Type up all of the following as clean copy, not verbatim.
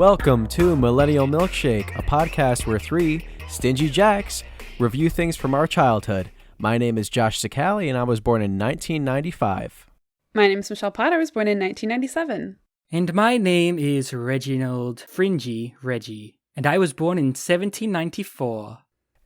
Welcome to Millennial Milkshake, a podcast where three stingy jacks review things from our childhood. My name is Josh Sicali, and I was born in 1995. My name is Michelle Potter. I was born in 1997. And my name is Reginald Fringy Reggie, and I was born in 1794.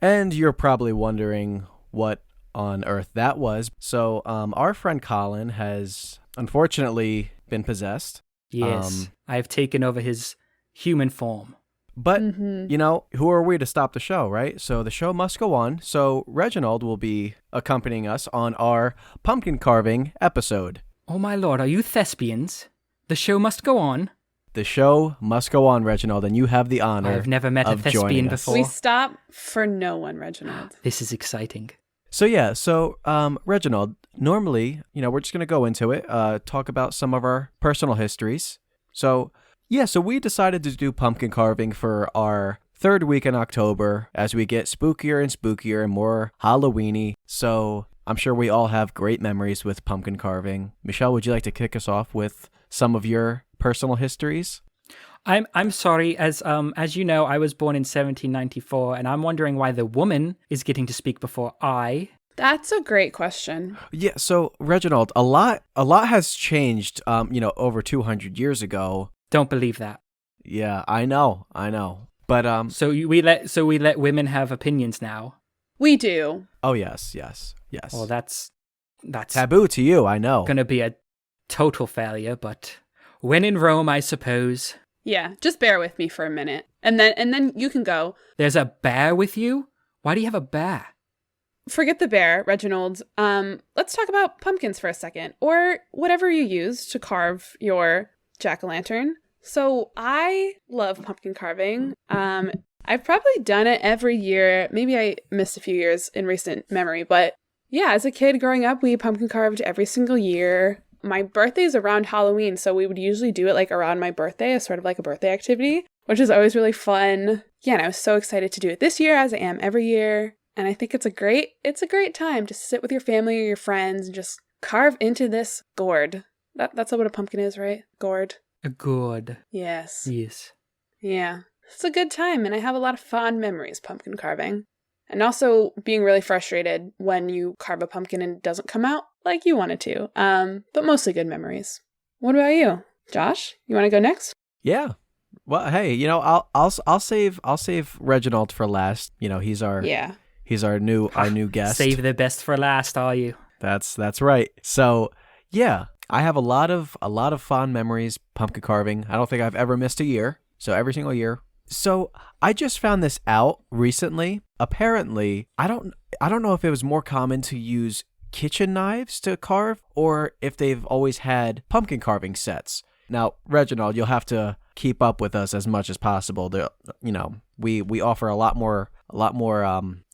And you're probably wondering what on earth that was. So our friend Colin has unfortunately been possessed. Yes, I've taken over his human form. But, you know, who are we to stop the show, right? So the show must go on. So Reginald will be accompanying us on our pumpkin carving episode. Oh my lord, are you thespians? The show must go on. The show must go on, Reginald, and you have the honor. I've never met a thespian before. We stop for no one, Reginald. This is exciting. So Reginald, normally, we're just going to go into it, talk about some of our personal histories. So we decided to do pumpkin carving for our third week in October as we get spookier and spookier and more Halloween-y. So I'm sure we all have great memories with pumpkin carving. Michelle, would you like to kick us off with some of your personal histories? I'm sorry, as you know, I was born in 1794, and I'm wondering why the woman is getting to speak before I. That's a great question. Yeah, so Reginald, a lot has changed, over 200 years ago. Don't believe that. Yeah, I know. But So we let women have opinions now. We do. Oh yes. Well, that's taboo to you, I know. Gonna be a total failure, but when in Rome, I suppose. Yeah, just bear with me for a minute, and then you can go. There's a bear with you? Why do you have a bear? Forget the bear, Reginald. Let's talk about pumpkins for a second, or whatever you use to carve your jack-o'-lantern. So I love pumpkin carving. I've probably done it every year. Maybe I missed a few years in recent memory, but yeah, as a kid growing up, we pumpkin carved every single year. My birthday's around Halloween, so we would usually do it like around my birthday as sort of like a birthday activity, which is always really fun. Yeah, and I was so excited to do it this year, as I am every year. And I think it's a great time to sit with your family or your friends and just carve into this gourd. That's what a pumpkin is, right? Gourd. A gourd. Yes. Yes. Yeah. It's a good time, and I have a lot of fond memories pumpkin carving. And also being really frustrated when you carve a pumpkin and it doesn't come out like you want it to. But mostly good memories. What about you? Josh, you want to go next? Yeah. Well, hey, I'll save Reginald for last. He's our new guest. Save the best for last, are you? That's right. So, yeah, I have a lot of fond memories pumpkin carving. I don't think I've ever missed a year. So every single year. So I just found this out recently. Apparently, I don't know if it was more common to use kitchen knives to carve or if they've always had pumpkin carving sets. Now, Reginald, you'll have to keep up with us as much as possible. We offer a lot more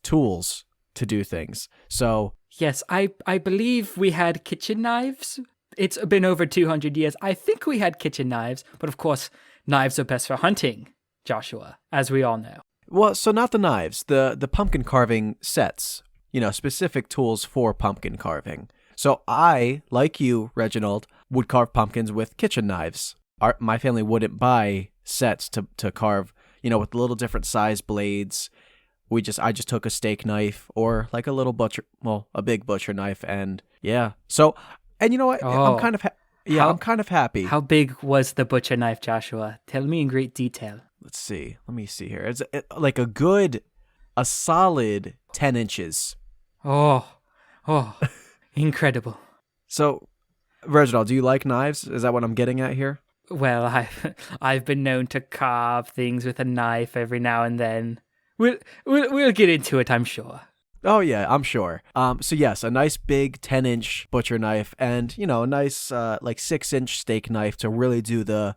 tools to do things. So yes, I believe we had kitchen knives. It's been over 200 years. I think we had kitchen knives, but of course, knives are best for hunting, Joshua, as we all know. Well, so not the knives, the pumpkin carving sets, specific tools for pumpkin carving. So I, like you, Reginald, would carve pumpkins with kitchen knives. My family wouldn't buy sets to carve, with little different size blades. I just took a steak knife or like a big butcher knife, and yeah. So, and you know what? Oh. I'm kind of happy. How big was the butcher knife, Joshua? Tell me in great detail. Let's see. Let me see here. It's like a solid 10 inches. Oh, incredible. So, Reginald, do you like knives? Is that what I'm getting at here? Well, I've been known to carve things with a knife every now and then. We'll get into it, I'm sure. Oh yeah, I'm sure. So yes, a nice big 10-inch butcher knife, and a nice 6-inch steak knife to really do the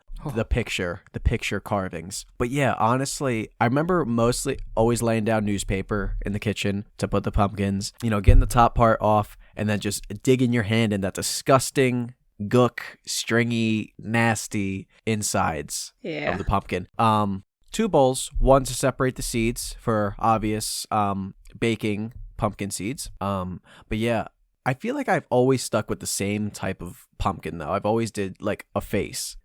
picture carvings. But yeah, honestly, I remember mostly always laying down newspaper in the kitchen to put the pumpkins. Getting the top part off, and then just digging your hand in that disgusting gook, stringy, nasty insides of the pumpkin. 2 bowls, one to separate the seeds for obvious baking pumpkin seeds. But yeah, I feel like I've always stuck with the same type of pumpkin, though. I've always did like a face,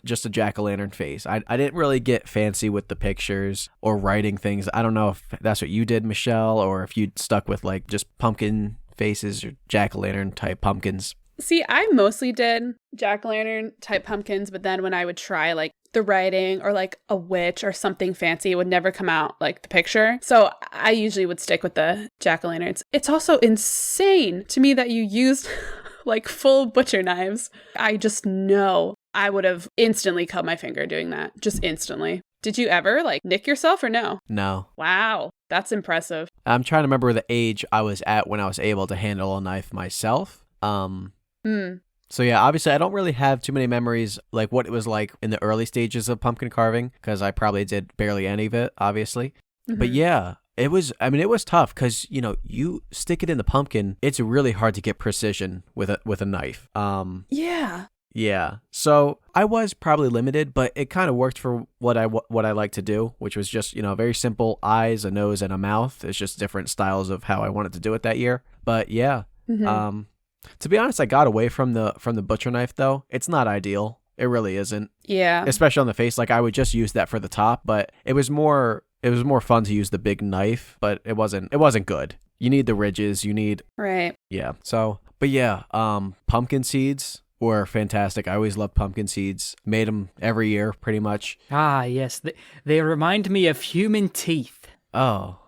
just a jack-o'-lantern face. I didn't really get fancy with the pictures or writing things. I don't know if that's what you did, Michelle, or if you stuck with like just pumpkin faces or jack-o'-lantern type pumpkins. See, I mostly did jack-o'-lantern type pumpkins, but then when I would try like the writing or like a witch or something fancy, it would never come out like the picture. So I usually would stick with the jack-o'-lanterns. It's also insane to me that you used like full butcher knives. I just know I would have instantly cut my finger doing that. Just instantly. Did you ever like nick yourself or no? No. Wow. That's impressive. I'm trying to remember the age I was at when I was able to handle a knife myself. So yeah, obviously I don't really have too many memories like what it was like in the early stages of pumpkin carving because I probably did barely any of it, obviously. But yeah, it was tough because, you stick it in the pumpkin, it's really hard to get precision with a knife. Yeah. Yeah. So I was probably limited, but it kind of worked for what I like to do, which was just, very simple eyes, a nose, and a mouth. It's just different styles of how I wanted to do it that year. But yeah. To be honest, I got away from the butcher knife though. It's not ideal. It really isn't. Yeah. Especially on the face. Like I would just use that for the top, but it was more fun to use the big knife, but it wasn't good. You need the ridges, Right. Yeah. So, but yeah, pumpkin seeds were fantastic. I always loved pumpkin seeds. Made them every year pretty much. Ah, yes. They remind me of human teeth. Oh.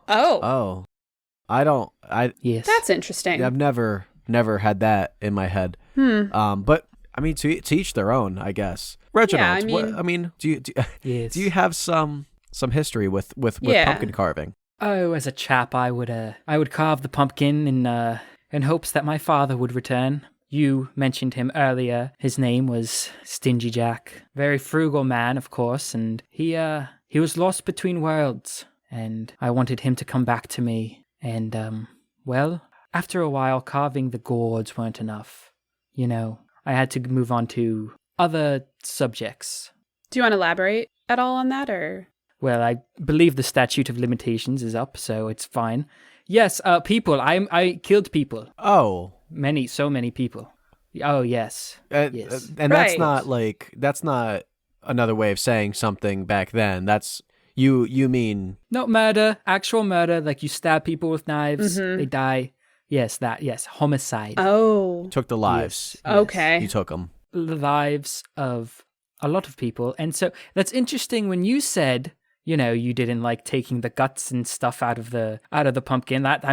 Yes. That's interesting. I've never had that in my head. But I mean, to each their own, I guess. Reginald, Yes. do you have some history with pumpkin carving? Oh, as a chap, I would carve the pumpkin in hopes that my father would return. You mentioned him earlier. His name was Stingy Jack. Very frugal man, of course, and he was lost between worlds, and I wanted him to come back to me. And after a while, carving the gourds weren't enough. I had to move on to other subjects. Do you want to elaborate at all on that, or? Well, I believe the statute of limitations is up, so it's fine. Yes, people. I killed people. Oh. So many people. Oh, yes. Yes. And Right. that's not another way of saying something back then. That's you mean No, murder, actual murder, like you stab people with knives, they die. Yes, homicide. Oh. took the lives. Yes. Okay. You took them. The lives of a lot of people. And so that's interesting when you said, you didn't like taking the guts and stuff out of the pumpkin. That,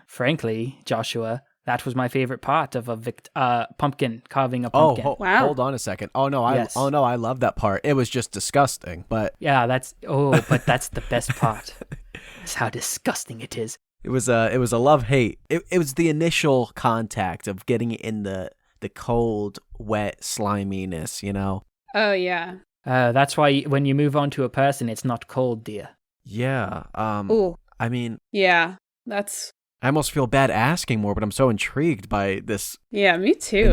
frankly, Joshua, that was my favorite part of a pumpkin, carving a pumpkin. Wow. Hold on a second. I love that part. It was just disgusting, but Yeah, that's the best part. It's how disgusting it is. it was a love-hate. It was the initial contact of getting in the cold, wet sliminess, Oh, yeah. That's why when you move on to a person, it's not cold, dear. Yeah. Ooh. I mean, Yeah. That's. I almost feel bad asking more, but I'm so intrigued by this Yeah, me too.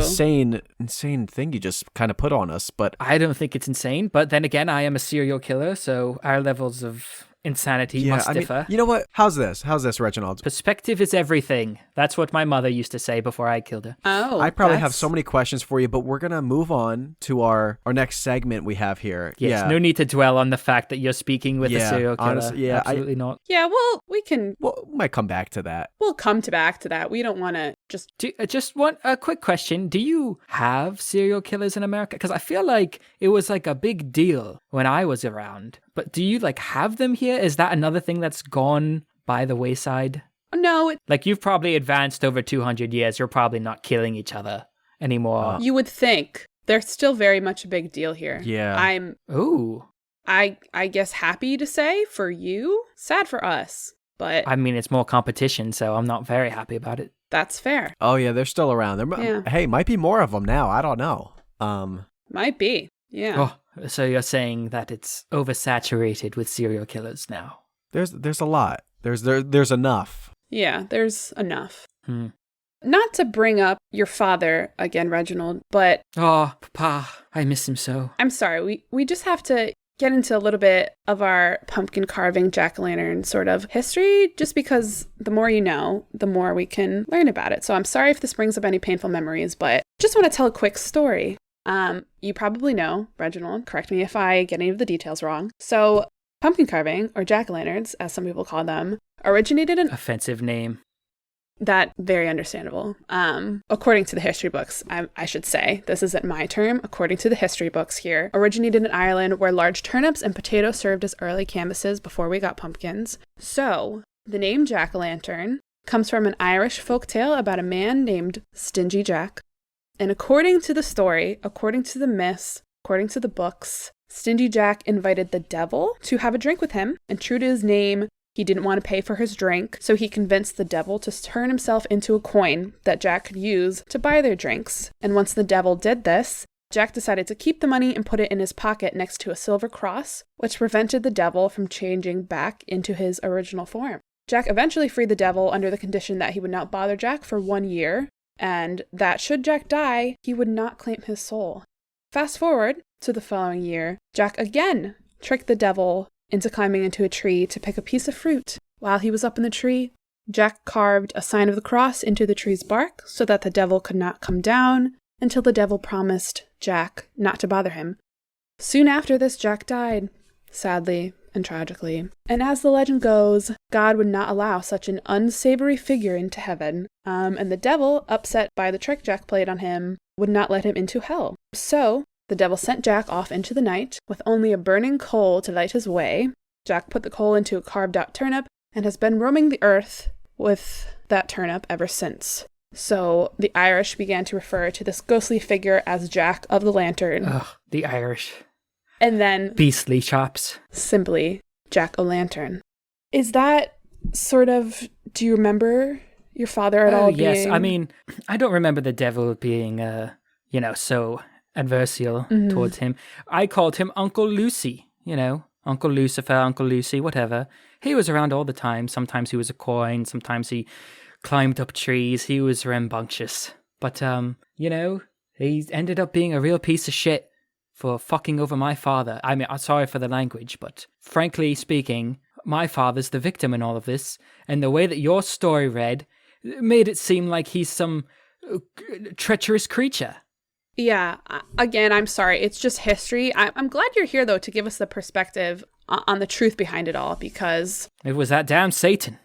insane thing you just kind of put on us. But I don't think it's insane, but then again, I am a serial killer, so our levels of insanity must differ. You know what? How's this, Reginald? Perspective is everything. That's what my mother used to say before I killed her. Oh. I probably have so many questions for you, but we're going to move on to our next segment we have here. Yes, Yeah. no need to dwell on the fact that you're speaking with a serial killer. Honestly, yeah, absolutely not. Yeah, well, we might come back to that. we'll come back to that. We don't want to just. Just one a quick question. Do you have serial killers in America? Because I feel like it was like a big deal when I was around. But do you like have them here? Is that another thing that's gone by the wayside? No, Like you've probably advanced over 200 years. You're probably not killing each other anymore. you would think. They're still very much a big deal here. Yeah. I'm, Ooh. I guess, happy to say for you, sad for us, but It's more competition, so I'm not very happy about it. that's fair. Oh, yeah, they're still around. Hey, might be more of them now. I don't know. Might be. Yeah. Oh, so you're saying that it's oversaturated with serial killers now? There's a lot. There's enough. Yeah, there's enough. Not to bring up your father again, Reginald, but Oh, Papa, I miss him so. I'm sorry. We just have to get into a little bit of our pumpkin carving jack-o'-lantern sort of history, just because the more you know, the more we can learn about it. So I'm sorry if this brings up any painful memories, but just want to tell a quick story. You probably know, Reginald, correct me if I get any of the details wrong. So pumpkin carving, or jack-o'-lanterns, as some people call them, originated in... Offensive name. That, very understandable. According to the history books, I should say, this isn't my term, according to the history books here, originated in Ireland, where large turnips and potatoes served as early canvases before we got pumpkins. So, the name jack-o'-lantern comes from an Irish folktale about a man named Stingy Jack. And according to the story, according to the myths, according to the books, Stingy Jack invited the devil to have a drink with him, and true to his name, he didn't want to pay for his drink, so he convinced the devil to turn himself into a coin that Jack could use to buy their drinks. And once the devil did this, Jack decided to keep the money and put it in his pocket next to a silver cross, which prevented the devil from changing back into his original form. Jack eventually freed the devil under the condition that he would not bother Jack for 1 year, and that should Jack die, he would not claim his soul. Fast forward to the following year, Jack again tricked the devil into climbing into a tree to pick a piece of fruit. While he was up in the tree, Jack carved a sign of the cross into the tree's bark so that the devil could not come down until the devil promised Jack not to bother him. Soon after this, Jack died, sadly and tragically. And as the legend goes, God would not allow such an unsavory figure into heaven, and the devil, upset by the trick Jack played on him, would not let him into hell. So, the devil sent Jack off into the night with only a burning coal to light his way. Jack put the coal into a carved-out turnip and has been roaming the earth with that turnip ever since. So the Irish began to refer to this ghostly figure as Jack of the Lantern. Ugh, the Irish. And then... beastly chops. Simply Jack-o'-lantern. Is that sort of... do you remember your father at all yes, being... I mean, I don't remember the devil being, so... adversarial towards him. I called him Uncle Lucy, Uncle Lucifer, Uncle Lucy, whatever. He was around all the time. Sometimes he was a coin, sometimes he climbed up trees. He was rambunctious. But, he ended up being a real piece of shit for fucking over my father. I mean, I'm sorry for the language, but frankly speaking, my father's the victim in all of this, and the way that your story read made it seem like he's some treacherous creature. Yeah, again, I'm sorry. It's just history. I'm glad you're here, though, to give us the perspective on the truth behind it all, because... it was that damn Satan.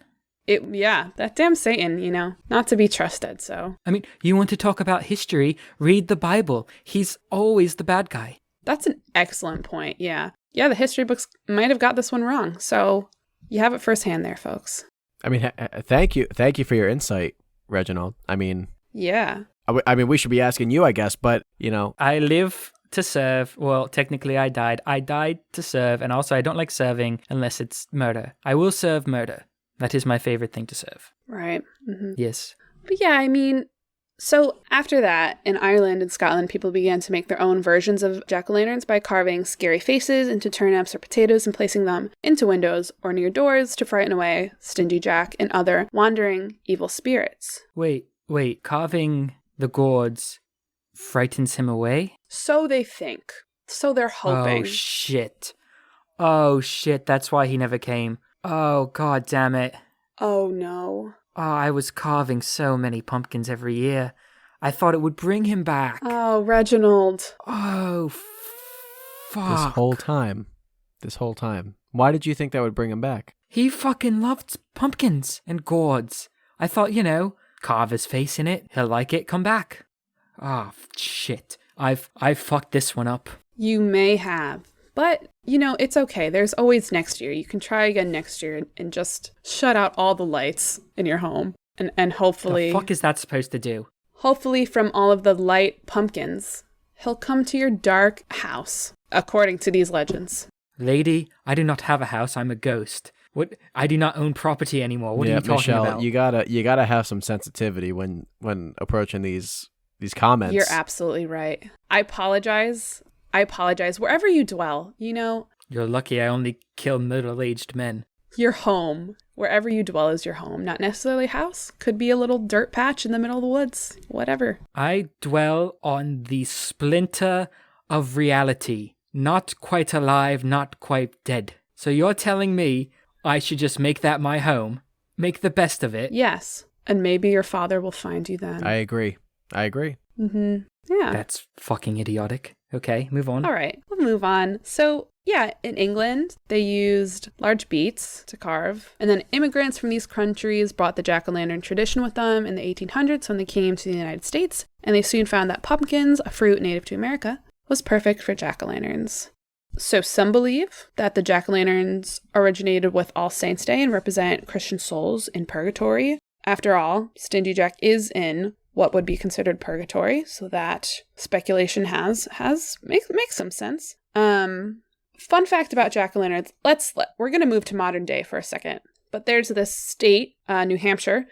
That damn Satan, not to be trusted, so... I mean, you want to talk about history, read the Bible. He's always the bad guy. That's an excellent point, yeah. Yeah, the history books might have got this one wrong, so you have it firsthand there, folks. I mean, thank you for your insight, Reginald. I mean... yeah. I mean, we should be asking you, I guess, but, I live to serve. Well, technically I died. I died to serve, and also I don't like serving unless it's murder. I will serve murder. That is my favorite thing to serve. Right. Mm-hmm. Yes. But yeah, I mean, so after that, in Ireland and Scotland, people began to make their own versions of jack-o'-lanterns by carving scary faces into turnips or potatoes and placing them into windows or near doors to frighten away Stingy Jack and other wandering evil spirits. Wait, carving the gourds frightens him away? So they think. So they're hoping. Oh shit, that's why he never came. Oh, god damn it. Oh no. Oh, I was carving so many pumpkins every year. I thought it would bring him back. Oh, Reginald. Oh, fuck. This whole time. Why did you think that would bring him back? He fucking loved pumpkins and gourds. I thought, carve his face in it. He'll like it. Come back. Oh, shit. I've fucked this one up. You may have. But, it's okay. There's always next year. You can try again next year and just shut out all the lights in your home. And hopefully... the fuck is that supposed to do? Hopefully from all of the light pumpkins, he'll come to your dark house, according to these legends. Lady, I do not have a house. I'm a ghost. What? I do not own property anymore. What are you talking Michelle, about? You gotta have some sensitivity when approaching these comments. You're absolutely right. I apologize wherever you dwell. You're lucky I only kill middle-aged men. Your home, wherever you dwell, is your home. Not necessarily a house. Could be a little dirt patch in the middle of the woods. Whatever. I dwell on the splinter of reality not quite alive, not quite dead. So you're telling me I should just make that my home, make the best of it? Yes. And maybe your father will find you then. I agree. Mm-hmm. Yeah. That's fucking idiotic. Okay, move on. All right, we'll move on. So, yeah, in England, they used large beets to carve. And then immigrants from these countries brought the jack-o'-lantern tradition with them in the 1800s when they came to the United States. And they soon found that pumpkins, a fruit native to America, was perfect for jack-o'-lanterns. So some believe that the jack-o'-lanterns originated with All Saints' Day and represent Christian souls in purgatory. After all, Stingy Jack is in what would be considered purgatory, so that speculation makes some sense. Fun fact about jack-o'-lanterns, we're going to move to modern day for a second. But there's this state, New Hampshire.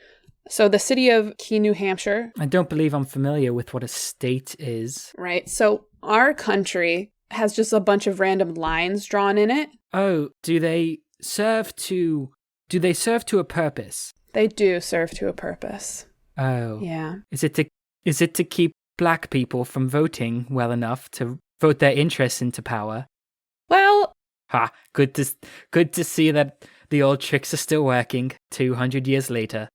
So the city of Keene, New Hampshire. I don't believe I'm familiar with what a state is. Right. So our country has just a bunch of random lines drawn in it. Oh, do they serve to a purpose? They do serve to a purpose. Oh. Yeah. Is it to keep black people from voting well enough to vote their interests into power? Well, Ha, good to see that the old tricks are still working 200 years later.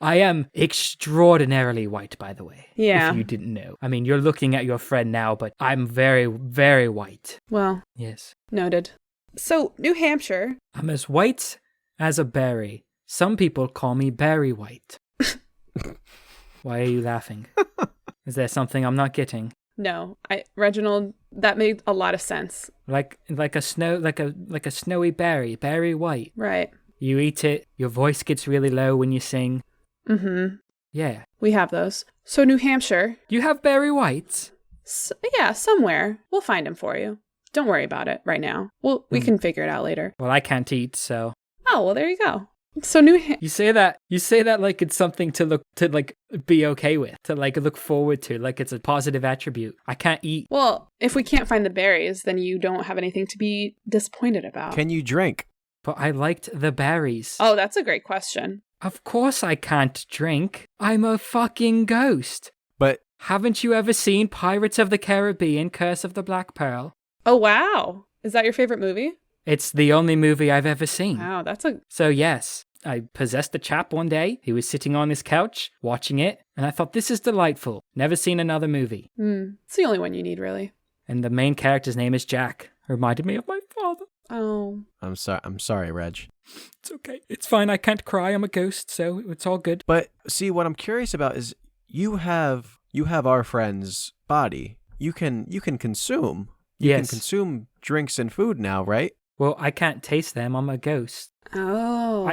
I am extraordinarily white, by the way. Yeah. If you didn't know. I mean, you're looking at your friend now, but I'm very, very white. well, Yes. noted. So New Hampshire. I'm as white as a berry. Some people call me berry white. Why are you laughing? Is there something I'm not getting? No, Reginald, that made a lot of sense. Like a snowy berry white. Right. You eat it, your voice gets really low when you sing. Mm-hmm. Yeah. We have those. So New Hampshire. You have berry whites? Yeah, somewhere. We'll find him for you. Don't worry about it right now. We can figure it out later. Well, I can't eat, so. Oh, well, there you go. So You say that like it's something to be okay with, to look forward to, like it's a positive attribute. I can't eat. Well, if we can't find the berries, then you don't have anything to be disappointed about. Can you drink? But I liked the berries. Oh, that's a great question. Of course I can't drink. I'm a fucking ghost. But Haven't you ever seen Pirates of the Caribbean: Curse of the Black Pearl? Oh, wow. Is that your favorite movie? It's the only movie I've ever seen. Wow, that's a... So yes, I possessed a chap one day. He was sitting on his couch, watching it, and I thought, this is delightful. Never seen another movie. It's the only one you need, really. And the main character's name is Jack. Reminded me of my father. Oh. I'm sorry, Reg. It's okay. It's fine. I can't cry. I'm a ghost, so it's all good. But see, what I'm curious about is you have our friend's body. You can consume. You can Yes. consume drinks and food now, right? Well, I can't taste them. I'm a ghost. Oh.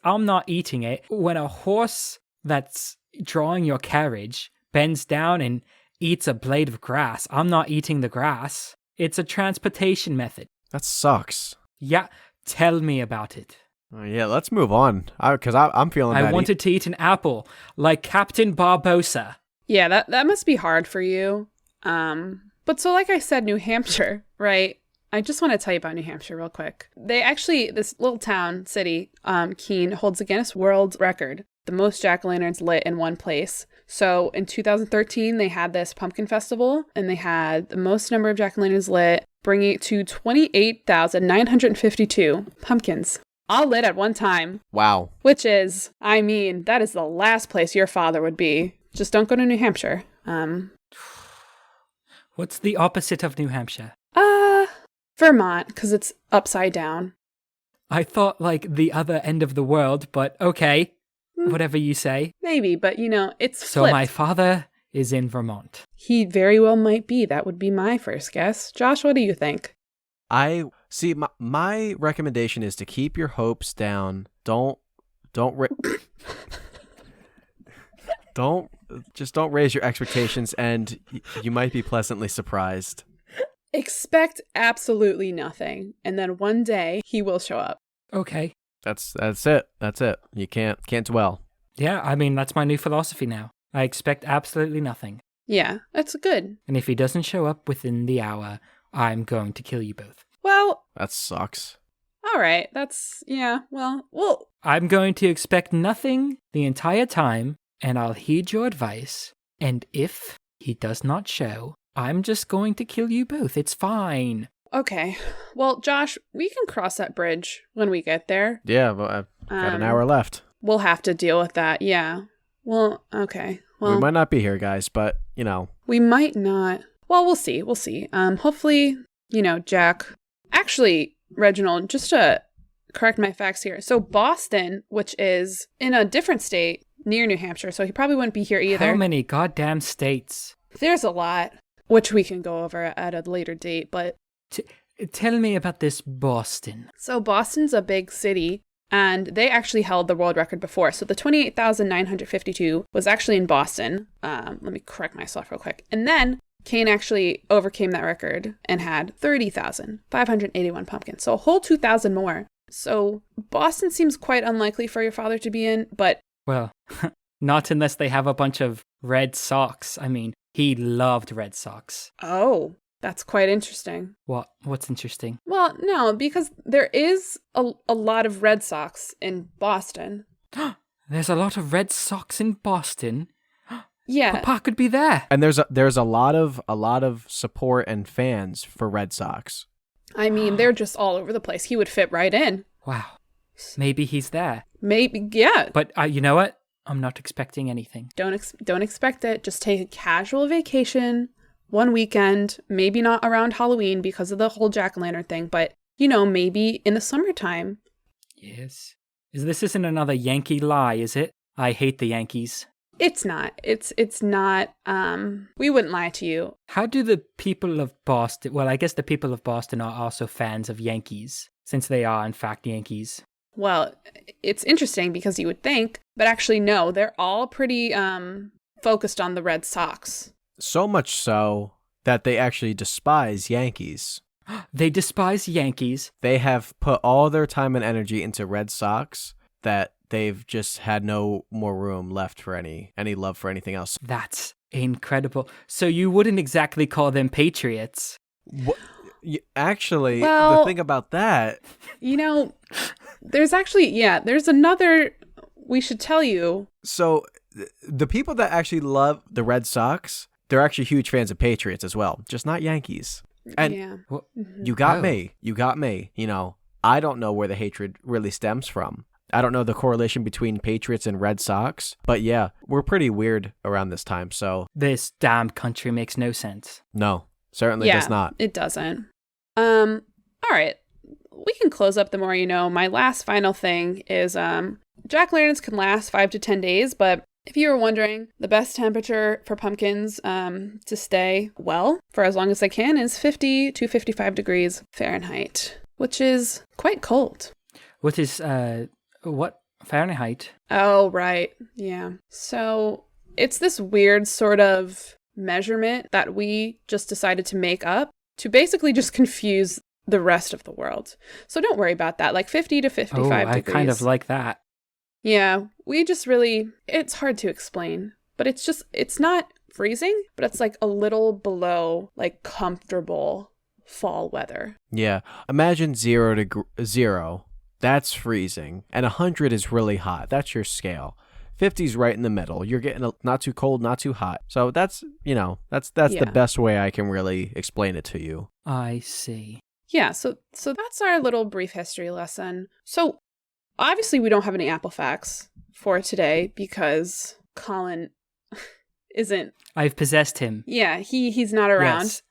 I'm not eating it. When a horse that's drawing your carriage bends down and eats a blade of grass, I'm not eating the grass. It's a transportation method. That sucks. Yeah, tell me about it. Yeah, let's move on. Because I'm feeling bad. I wanted to eat an apple like Captain Barbosa. Yeah, that must be hard for you. But so like I said, New Hampshire, right? I just want to tell you about New Hampshire real quick. This little town, city, Keene, holds a Guinness World Record, the most jack-o'-lanterns lit in one place. So in 2013, they had this pumpkin festival, and they had the most number of jack-o'-lanterns lit, bringing it to 28,952 pumpkins, all lit at one time. Wow. Which is, that is the last place your father would be. Just don't go to New Hampshire. What's the opposite of New Hampshire? Vermont, because it's upside down. I thought like the other end of the world, but okay. Whatever you say. Maybe, but it's So flipped. my father is in Vermont. He very well might be. That would be my first guess. Josh, what do you think? I see. My recommendation is to keep your hopes down. Don't raise your expectations, and you might be pleasantly surprised. Expect absolutely nothing, and then one day he will show up. Okay. That's it. That's it. You can't dwell. Yeah, that's my new philosophy now. I expect absolutely nothing. Yeah, that's good. And if he doesn't show up within the hour, I'm going to kill you both. Well, That sucks. all right. Well, I'm going to expect nothing the entire time, and I'll heed your advice. And if he does not show, I'm just going to kill you both. It's fine. Okay. Well, Josh, we can cross that bridge when we get there. Yeah, but I've got an hour left. We'll have to deal with that. Yeah. Well, okay. Well, We might not be here, guys, but, you know. we might not. Well, we'll see. We'll see. Hopefully, Jack. Actually, Reginald, just to correct my facts here. So Boston, which is in a different state near New Hampshire, so he probably wouldn't be here either. How many goddamn states? There's a lot, which we can go over at a later date, but Tell me about this Boston. so Boston's a big city, and they actually held the world record before. So the 28,952 was actually in Boston. Let me correct myself real quick. And then Kane actually overcame that record and had 30,581 pumpkins. So a whole 2,000 more. So Boston seems quite unlikely for your father to be in, but Well, not unless they have a bunch of Red Sox. I mean, he loved Red Sox. oh, that's quite interesting. What's interesting? Well, no, because there is a lot of Red Sox in Boston. There's a lot of Red Sox in Boston. Yeah. Papa could be there. And there's a lot of support and fans for Red Sox. I mean, they're just all over the place. He would fit right in. Wow. Maybe he's there. Maybe, yeah. But you know what? I'm not expecting anything. Don't expect it. Just take a casual vacation, one weekend, maybe not around Halloween because of the whole jack-o'-lantern thing, but, maybe in the summertime. Yes. This isn't another Yankee lie, is it? I hate the Yankees. It's not. It's not. We wouldn't lie to you. How do the people of Boston... Well, I guess the people of Boston are also fans of Yankees, since they are, in fact, Yankees. Well, it's interesting because you would think, but actually, no, they're all pretty focused on the Red Sox. So much so that they actually despise Yankees. They despise Yankees. They have put all their time and energy into Red Sox that they've just had no more room left for any love for anything else. That's incredible. So you wouldn't exactly call them patriots. Actually, Well, the thing about that... There's actually, there's another, we should tell you. So the people that actually love the Red Sox, they're actually huge fans of Patriots as well, just not Yankees. And Yeah. you got me. You got me. I don't know where the hatred really stems from. I don't know the correlation between Patriots and Red Sox, but yeah, we're pretty weird around this time, so... This damn country makes no sense. No, certainly does not. It doesn't. All right. We can close up the more you know. My last final thing is jack-o'-lanterns can last 5 to 10 days, but if you were wondering, the best temperature for pumpkins to stay well for as long as they can is 50 to 55 degrees Fahrenheit, which is quite cold. What is, what Fahrenheit? Oh, right. Yeah. So it's this weird sort of measurement that we just decided to make up to basically just confuse the rest of the world. So don't worry about that. Like 50 to 55 degrees. I kind of like that. Yeah. We just it's hard to explain, but it's not freezing, but it's like a little below like comfortable fall weather. Yeah. Imagine 0. That's freezing. And 100 is really hot. That's your scale. 50 is right in the middle. You're getting not too cold, not too hot. So that's the best way I can really explain it to you. I see. Yeah, so that's our little brief history lesson. So obviously we don't have any Apple facts for today because Colin isn't. I've possessed him. Yeah, he's not around. Yes.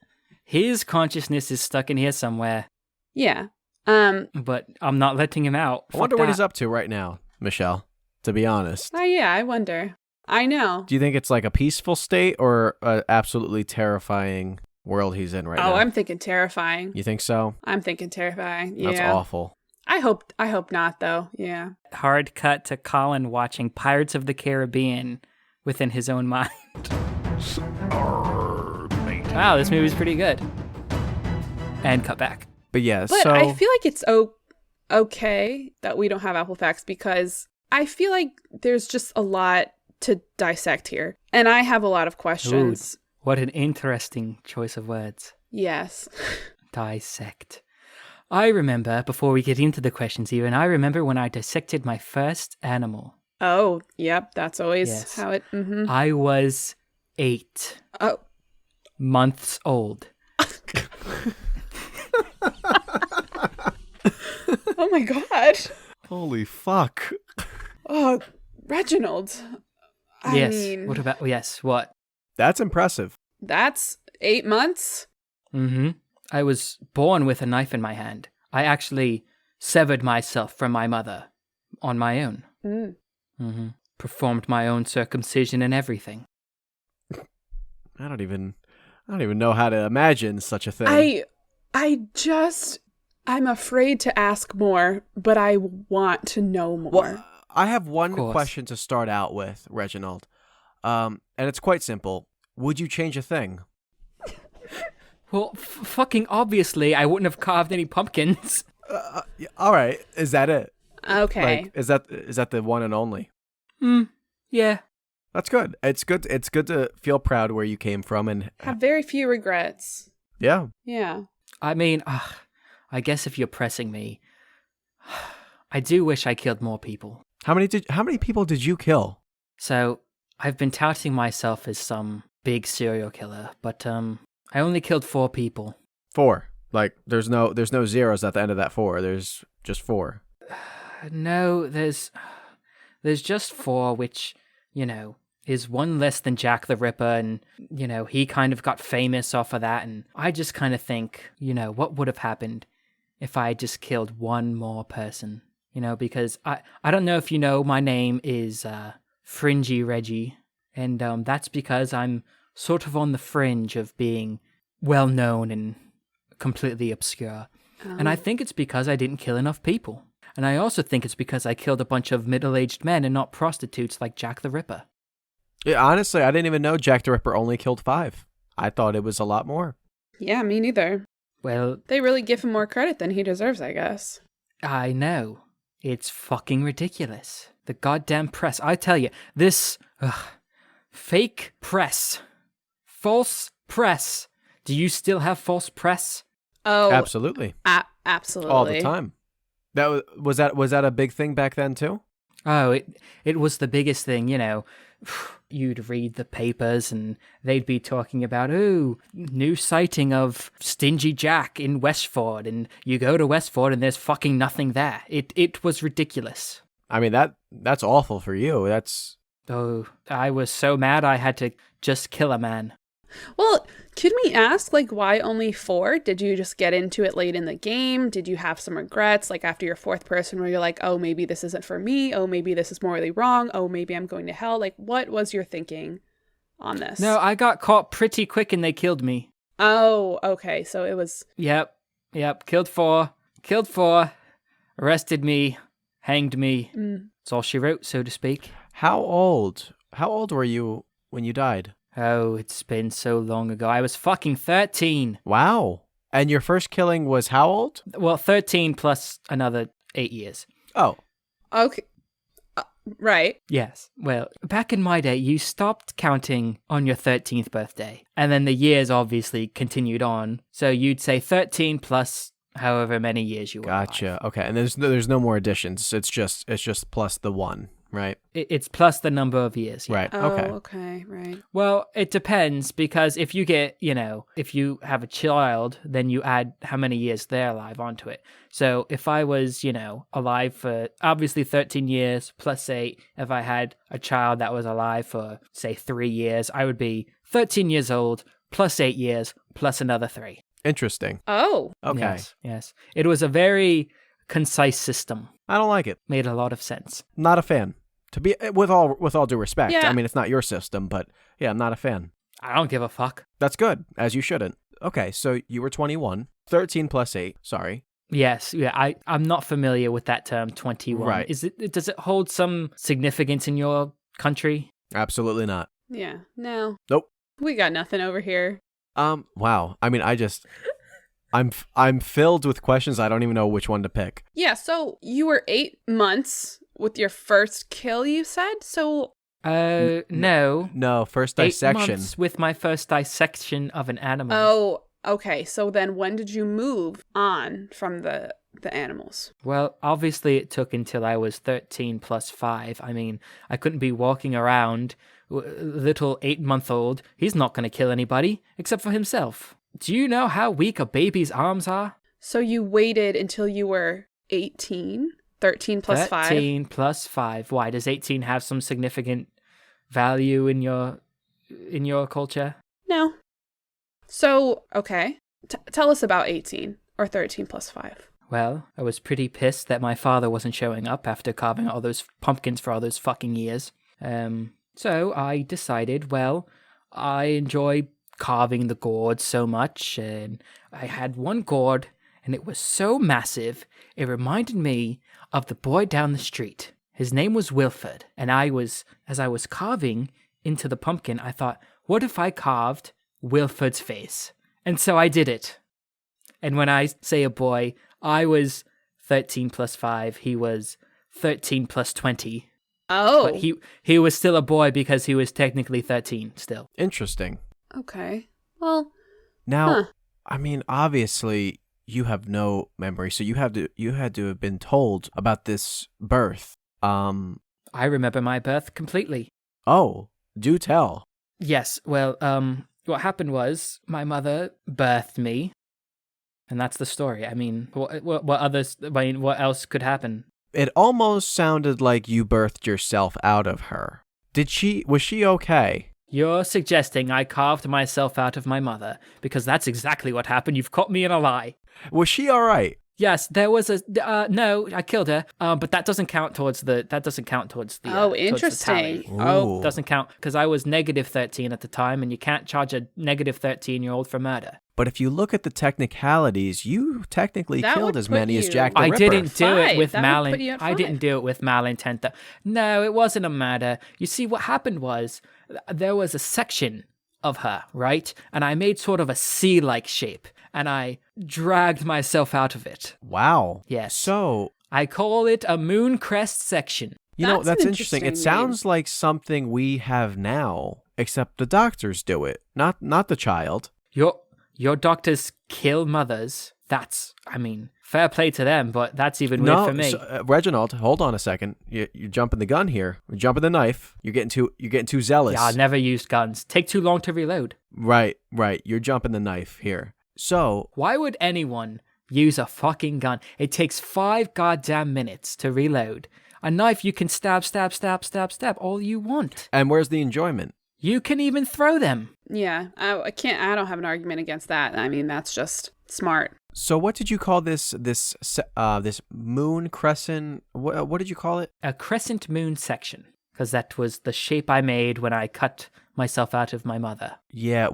His consciousness is stuck in here somewhere. Yeah. But I'm not letting him out. I wonder what he's up to right now, Michelle, to be honest. Oh yeah, I wonder. I know. Do you think it's like a peaceful state or an absolutely terrifying world he's in right now? Oh, I'm thinking terrifying. You think so? I'm thinking terrifying. Yeah. That's awful. I hope not though. Yeah. Hard cut to Colin watching Pirates of the Caribbean within his own mind. Wow, this movie's pretty good. And cut back. But yeah, But so... I feel like it's okay that we don't have Apple facts because I feel like there's just a lot to dissect here. And I have a lot of questions. Ooh, what an interesting choice of words. Yes. Dissect. I remember, before we get into the questions even, I remember when I dissected my first animal. Oh, yep. That's always how it... Mm-hmm. I was 8 Oh. months old. Oh my god. Holy fuck. Oh, Reginald. I mean, What about, yes, what? That's impressive. that's 8 months? Mm-hmm. I was born with a knife in my hand. I actually severed myself from my mother on my own. Mm. Mm-hmm. Performed my own circumcision and everything. I don't even know how to imagine such a thing. I'm afraid to ask more, but I want to know more. Well, I have one course. question to start out with, Reginald. And it's quite simple. Would you change a thing? Well, fucking obviously, I wouldn't have carved any pumpkins. All right. Is that it? Okay. Like, is that the one and only? Yeah. That's good. It's good. It's good to feel proud where you came from, and Have very few regrets. yeah. Yeah. I mean, I guess if you're pressing me, I do wish I killed more people. How many people did you kill? So, I've been touting myself as some big serial killer, but I only killed 4 people. 4. Like there's no zeros at the end of that 4. There's just 4. No, there's just 4, which, is one less than Jack the Ripper, and, he kind of got famous off of that, and I just kind of think, what would have happened if I had just killed one more person? Because I don't know if you know, my name is Fringy Reggie, and that's because I'm sort of on the fringe of being well-known and completely obscure. And I think it's because I didn't kill enough people. And I also think it's because I killed a bunch of middle-aged men and not prostitutes like Jack the Ripper. Yeah, honestly, I didn't even know Jack the Ripper only killed 5. I thought it was a lot more. Yeah, me neither. Well, They really give him more credit than he deserves, I guess. I know. It's fucking ridiculous. The goddamn press. I tell you, this fake press. False press. Do you still have false press? Oh, Absolutely. absolutely. All the time. Was that a big thing back then too? Oh, it was the biggest thing, You'd read the papers and they'd be talking about, new sighting of Stingy Jack in Westford, and you go to Westford and there's fucking nothing there. It was ridiculous. I mean, that's awful for you. Oh, I was so mad I had to just kill a man. Well, could we ask, why only 4? Did you just get into it late in the game? Did you have some regrets, after your 4th person where you're like, oh, maybe this isn't for me. Oh, maybe this is morally wrong. Oh, maybe I'm going to hell. What was your thinking on this? No, I got caught pretty quick and they killed me. Oh, okay. So it was... Yep. Killed 4. Arrested me. Hanged me. That's all she wrote, so to speak. How old were you when you died? Oh, it's been so long ago. I was fucking 13. Wow. And your first killing was how old? Well, 13 plus another 8 years. Oh. Okay. Right. Yes. Well, back in my day, you stopped counting on your 13th birthday. And then the years obviously continued on. So you'd say 13 plus however many years you were Gotcha. alive. Okay. And there's no more additions. It's just plus the 1, right? It's plus the number of years. Yeah. Right. Oh, Okay. okay. Right. Well, it depends, because if you get, if you have a child, then you add how many years they're alive onto it. So if I was, alive for obviously 13 years plus 8, if I had a child that was alive for, say, 3 years, I would be 13 years old plus 8 years plus another 3. Interesting. Oh. Okay. Yes. It was a very concise system. I don't like it. Made a lot of sense. Not a fan. To be with all due respect. Yeah. I mean, it's not your system, but yeah, I'm not a fan. I don't give a fuck. That's good, as you shouldn't. Okay, so you were 21, 13 plus 8. Sorry. Yes, yeah, I'm not familiar with that term, 21. Right. Does it hold some significance in your country? Absolutely not. Yeah. No. Nope. We got nothing over here. Wow. I mean, I'm filled with questions. I don't even know which one to pick. Yeah. So you were 8 months with your first kill, you said? So... No. No, first 8 dissection. months with my first dissection of an animal. Oh, okay. So then when did you move on from the animals? Well, obviously it took until I was 13 plus 5. I mean, I couldn't be walking around, little 8-month-old. He's not going to kill anybody, except for himself. Do you know how weak a baby's arms are? So you waited until you were 18. 13 plus 5. 13 plus 5. Why? Does 18 have some significant value in your culture? No. So, okay. Tell us about 18 or 13 plus 5. Well, I was pretty pissed that my father wasn't showing up after carving all those pumpkins for all those fucking years. So I decided, well, I enjoy carving the gourd so much, and I had one gourd, and it was so massive, it reminded me of the boy down the street. His name was Wilford, and as I was carving into the pumpkin, I thought, what if I carved Wilford's face? And so I did it. And when I say a boy, I was 13 plus 5, he was 13 plus 20. Oh. But he was still a boy because he was technically 13 still. Interesting. Okay. Well, Now, I mean, obviously, you have no memory, so you had to have been told about this birth. I remember my birth completely. Oh, do tell. Yes, well, what happened was my mother birthed me, and that's the story. I mean, what else could happen? It almost sounded like you birthed yourself out of her. Was she okay? You're suggesting I carved myself out of my mother, because that's exactly what happened. You've caught me in a lie. Was she all right? Yes, there was no, I killed her, but that doesn't count towards the. oh, interesting. Ooh. Doesn't count because I was negative 13 at the time, and you can't charge a negative 13-year-old for murder. But if you look at the technicalities, you technically That killed would as put many as you- Jack the I Ripper. didn't do it Five. with That would put you at I didn't five. do it with malintent. No, it wasn't a murder. You see, what happened was there was a section of her, right? And I made sort of a C-like shape, and I dragged myself out of it. Wow. Yes. So, I call it a moon crest section. that's That's an interesting. It interesting sounds like something we have now, except the doctors do it, not the child. Your doctors kill mothers. That's, I mean, fair play to them, but that's even weird for me. So, Reginald, hold on a second. You're jumping the gun here. You're jumping the knife. You're getting too zealous. Yeah, I never used guns. Take too long to reload. Right. You're jumping the knife here. So, Why would anyone use a fucking gun? It takes 5 goddamn minutes to reload. A knife you can stab all you want. and where's the enjoyment? You can even throw them. Yeah, I can't. I don't have an argument against that. I mean, that's just smart. So, what did you call this moon crescent? What did you call it? A crescent moon section, because that was the shape I made when I cut myself out of my mother. Yeah,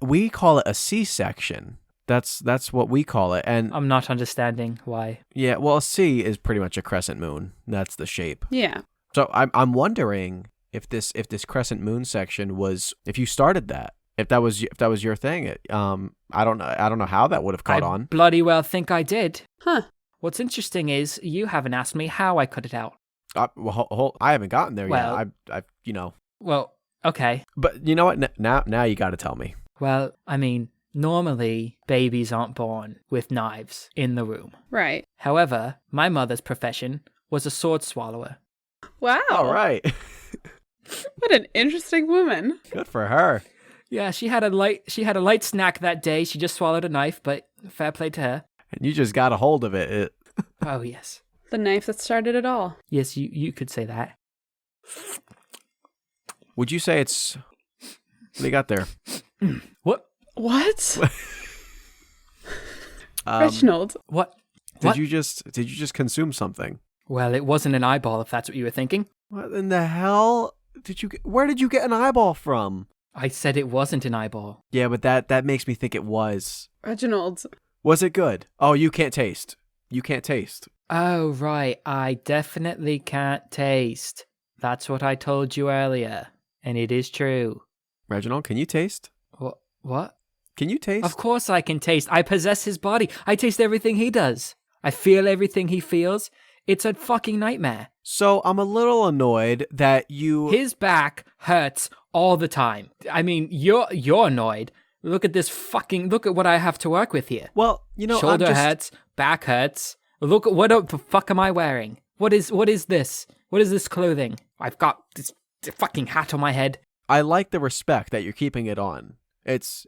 we call it a C-section. That's what we call it. And I'm not understanding why. yeah, well, a C is pretty much a crescent moon. That's the shape. Yeah. So I'm wondering if this crescent moon section was, if you started that, if that was your thing. I don't know how that would have caught I on. bloody well think I did. Huh. What's interesting is you haven't asked me how I cut it out. I haven't gotten there Well- yet. Well, okay. But you know what? Now you got to tell me. Well, I mean, normally babies aren't born with knives in the room. Right. However, my mother's profession was a sword swallower. Wow. All right, What an interesting woman. good for her. Yeah, she had a light snack that day. She just swallowed a knife, but fair play to her. And you just got a hold of it. Oh, yes. The knife that started it all. Yes, you could say that. Would you say it's? What do you got there? What? What? Um, Reginald. What? Did you just consume something? Well, it wasn't an eyeball, if that's what you were thinking. What in the hell where did you get an eyeball from? I said it wasn't an eyeball. Yeah, but that makes me think it was. Reginald. Was it good? Oh, you can't taste. You can't taste. Oh, right. I definitely can't taste. That's what I told you earlier. And it is true. Reginald, can you taste? What? Can you taste? Of course I can taste. I possess his body. I taste everything he does. I feel everything he feels. It's a fucking nightmare. So I'm a little annoyed that you... His back hurts all the time. I mean, you're annoyed. Look at what I have to work with here. Well, Shoulder hurts, back hurts. Look at what the fuck am I wearing? What is this? What is this clothing? I've got this fucking hat on my head. I like the respect that you're keeping it on. It's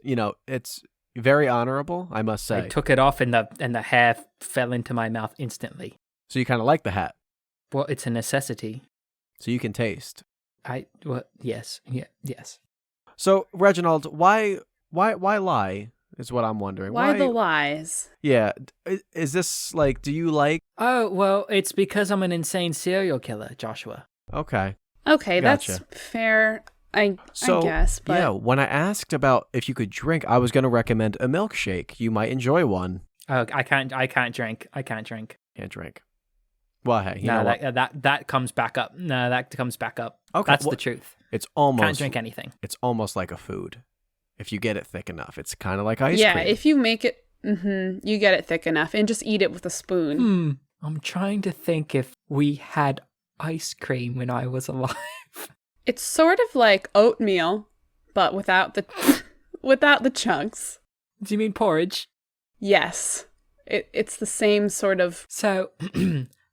very honorable, I must say. I took it off and the hair fell into my mouth instantly. So you kind of like the hat. Well, it's a necessity. So you can taste. Yes. Yeah, yes. So, Reginald, why lie is what I'm wondering. Why the lies? Yeah. Is this like, do you like? Oh, well, it's because I'm an insane serial killer, Joshua. Okay. Okay, Gotcha. that's fair. I So, guess, but yeah, when I asked about if you could drink, I was going to recommend a milkshake. You might enjoy one. Oh, I can't drink. Can't drink. Well, hey, you No, know what? that comes back up. No, that comes back up. Okay, That's well, the truth. It's almost Can't drink anything. It's almost like a food. If you get it thick enough, it's kind of like ice yeah, cream. if you make it, you get it thick enough, and just eat it with a spoon. I'm trying to think if we had ice cream when I was alive. It's sort of like oatmeal, but without the without the chunks. Do you mean porridge? Yes, it's the same sort of. So,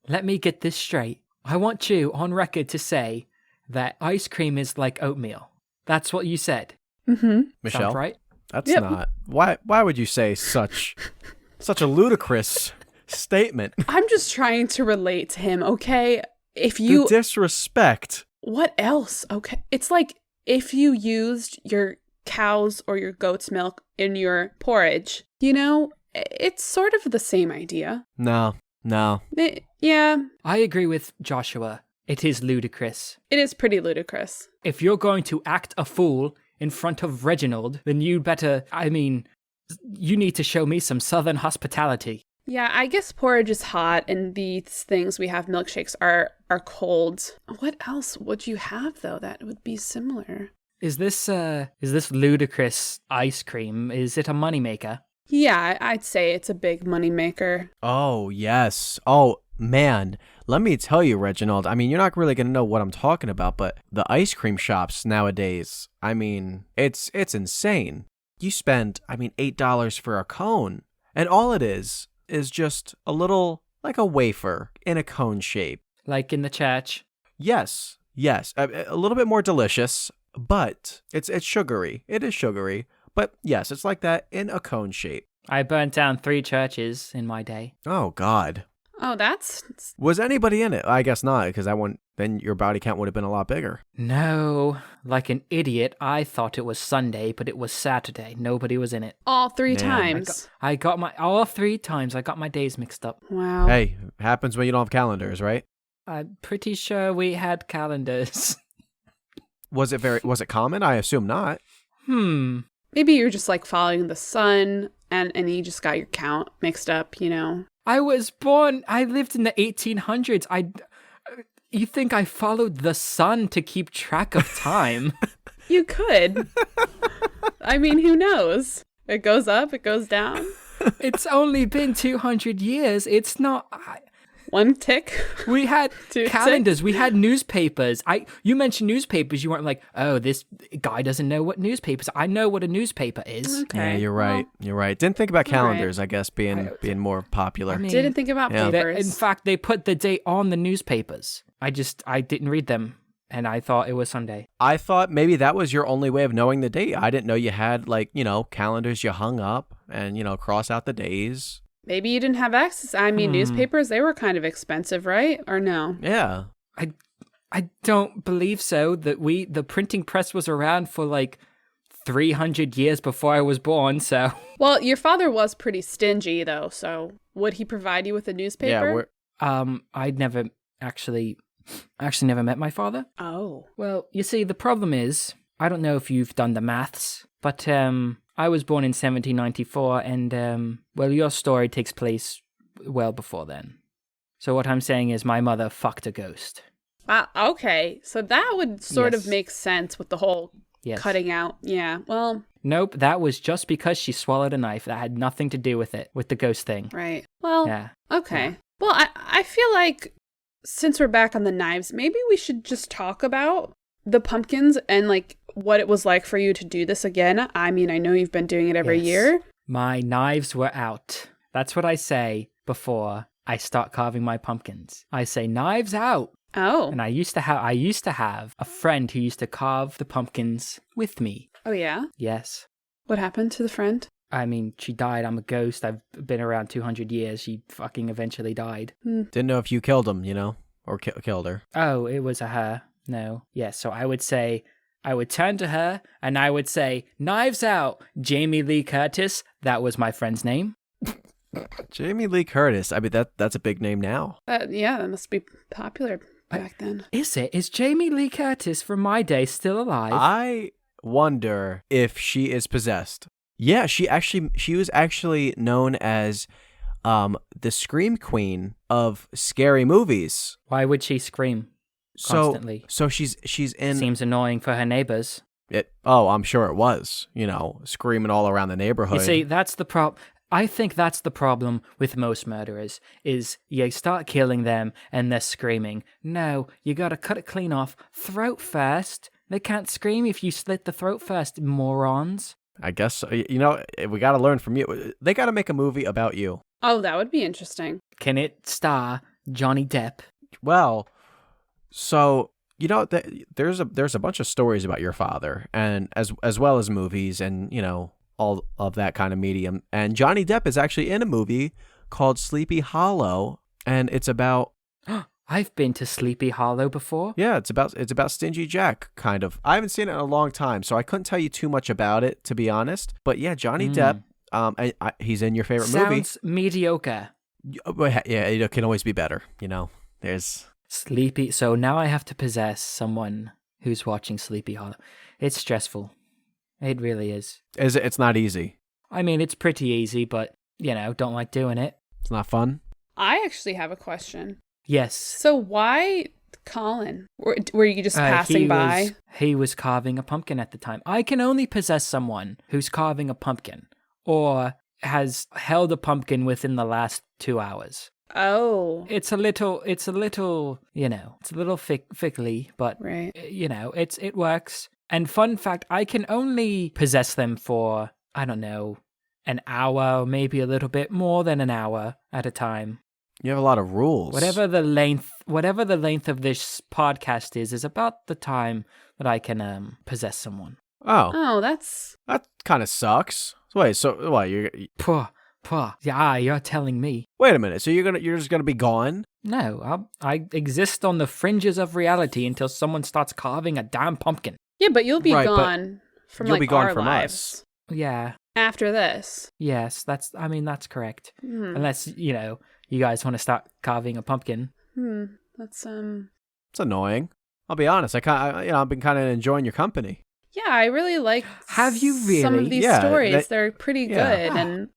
let me get this straight. I want you on record to say that ice cream is like oatmeal. That's what you said. Michelle, Sound right? that's Yep. not. Why would you say such a ludicrous statement? I'm just trying to relate to him. Okay, if The you disrespect. what else? Okay, it's like if you used your cow's or your goat's milk in your porridge. You know, it's sort of the same idea. No. Yeah, I agree with Joshua. It is ludicrous. it is pretty ludicrous. If you're going to act a fool in front of Reginald, then you you need to show me some southern hospitality. Yeah, I guess porridge is hot, and these things we have milkshakes are cold. What else would you have though that would be similar? Is this ludicrous ice cream? Is it a moneymaker? Yeah, I'd say it's a big moneymaker. Oh, yes. Oh, man. Let me tell you, Reginald. I mean, you're not really going to know what I'm talking about, but the ice cream shops nowadays, I mean, it's insane. You spend, $8 for a cone. And all it is just a little, like a wafer in a cone shape. Like in the church? Yes. A little bit more delicious, but it's sugary. It is sugary. But yes, it's like that in a cone shape. I burnt down 3 churches in my day. Oh, God. Oh, that's Was anybody in it? I guess not, because then your body count would have been a lot bigger. No, like an idiot, I thought it was Sunday, but it was Saturday. Nobody was in it. all 3 Man, times. I got all 3 times. I got my days mixed up. Wow. Hey, happens when you don't have calendars, right? I'm pretty sure we had calendars. Was it common? I assume not. Maybe you're just like following the sun and you just got your count mixed up, you know. I lived in the 1800s. You think I followed the sun to keep track of time? You could. I mean, who knows? It goes up, it goes down. It's only been 200 years. It's not... One tick. We had 2 calendars. We had newspapers. You mentioned newspapers. You weren't like, oh, this guy doesn't know what newspapers. I know what a newspaper is. Okay. Yeah, you're right. You're right. Didn't think about calendars, I guess, being more popular. I mean, Didn't think about Yeah. papers. In fact, they put the date on the newspapers. I didn't read them, and I thought it was Sunday. I thought maybe that was your only way of knowing the date. I didn't know you had, calendars you hung up and, cross out the days. Maybe you didn't have access. I mean, newspapers, they were kind of expensive, right? Or no? Yeah. I don't believe so. The printing press was around for like 300 years before I was born, so... Well, your father was pretty stingy, though, so would he provide you with a newspaper? I'd never actually never met my father. Oh. Well, you see, the problem is, I don't know if you've done the maths, but I was born in 1794, and your story takes place well before then. So what I'm saying is my mother fucked a ghost. Okay. So that would sort of Yes. make sense with the whole Yes. cutting out. Yeah, well, Nope, that was just because she swallowed a knife. That had nothing to do with it, with the ghost thing. right. Well, Yeah. okay. Well, I feel like since we're back on the knives, maybe we should just talk about the pumpkins and like what it was like for you to do this again. I mean, I know you've been doing it every Yes. year. My knives were out. That's what I say before I start carving my pumpkins. I say knives out. Oh. And I used to have a friend who used to carve the pumpkins with me. Oh, yeah? Yes. What happened to the friend? I mean, she died. I'm a ghost. I've been around 200 years. She fucking eventually died. Didn't know if you killed him, or killed her. Oh, it was a her. No. Yes, so I would say, I would turn to her and I would say, Knives Out, Jamie Lee Curtis. That was my friend's name. Jamie Lee Curtis. I mean, that's a big name now. Yeah, that must be popular back then. Is it? Is Jamie Lee Curtis from my day still alive? I wonder if she is possessed. Yeah, she was actually known as the Scream Queen of scary movies. Why would she scream constantly? So she's in. Seems annoying for her neighbors. I'm sure it was. Screaming all around the neighborhood. You see, that's the problem. I think that's the problem with most murderers, is you start killing them and they're screaming. No, you gotta cut it clean off. Throat first. They can't scream if you slit the throat first, morons. I guess, we gotta learn from you. They gotta make a movie about you. Oh, that would be interesting. Can it star Johnny Depp? Well, so, there's a bunch of stories about your father, and as well as movies and, all of that kind of medium. And Johnny Depp is actually in a movie called Sleepy Hollow, and it's about... I've been to Sleepy Hollow before. Yeah, it's about Stingy Jack, kind of. I haven't seen it in a long time, so I couldn't tell you too much about it, to be honest. But yeah, Johnny Depp, he's in your favorite movie. Sounds mediocre. Yeah, it can always be better, There's... Sleepy... So now I have to possess someone who's watching Sleepy Hollow. It's stressful. It really is. It's not easy. I mean, it's pretty easy, but, don't like doing it. It's not fun. I actually have a question. Yes. So why Colin? Were you just passing by? He was carving a pumpkin at the time. I can only possess someone who's carving a pumpkin or has held a pumpkin within the last 2 hours. Oh. It's a little, it's a little fickly, but, right. It works. And fun fact, I can only possess them for, I don't know, an hour, or maybe a little bit more than an hour at a time. You have a lot of rules. Whatever the length of this podcast is about the time that I can possess someone. Oh, that kind of sucks. Wait, so what? Yeah, you're telling me. Wait a minute. So you're just gonna be gone? No, I exist on the fringes of reality until someone starts carving a damn pumpkin. Yeah, but you'll be right, gone from you'll be gone our from lives. Us. Yeah. After this. Yes, that's correct. Unless, you guys want to start carving a pumpkin. That's It's annoying. I'll be honest. I've been kind of enjoying your company. Yeah, I really like Have you really? Some of these stories. They're pretty good and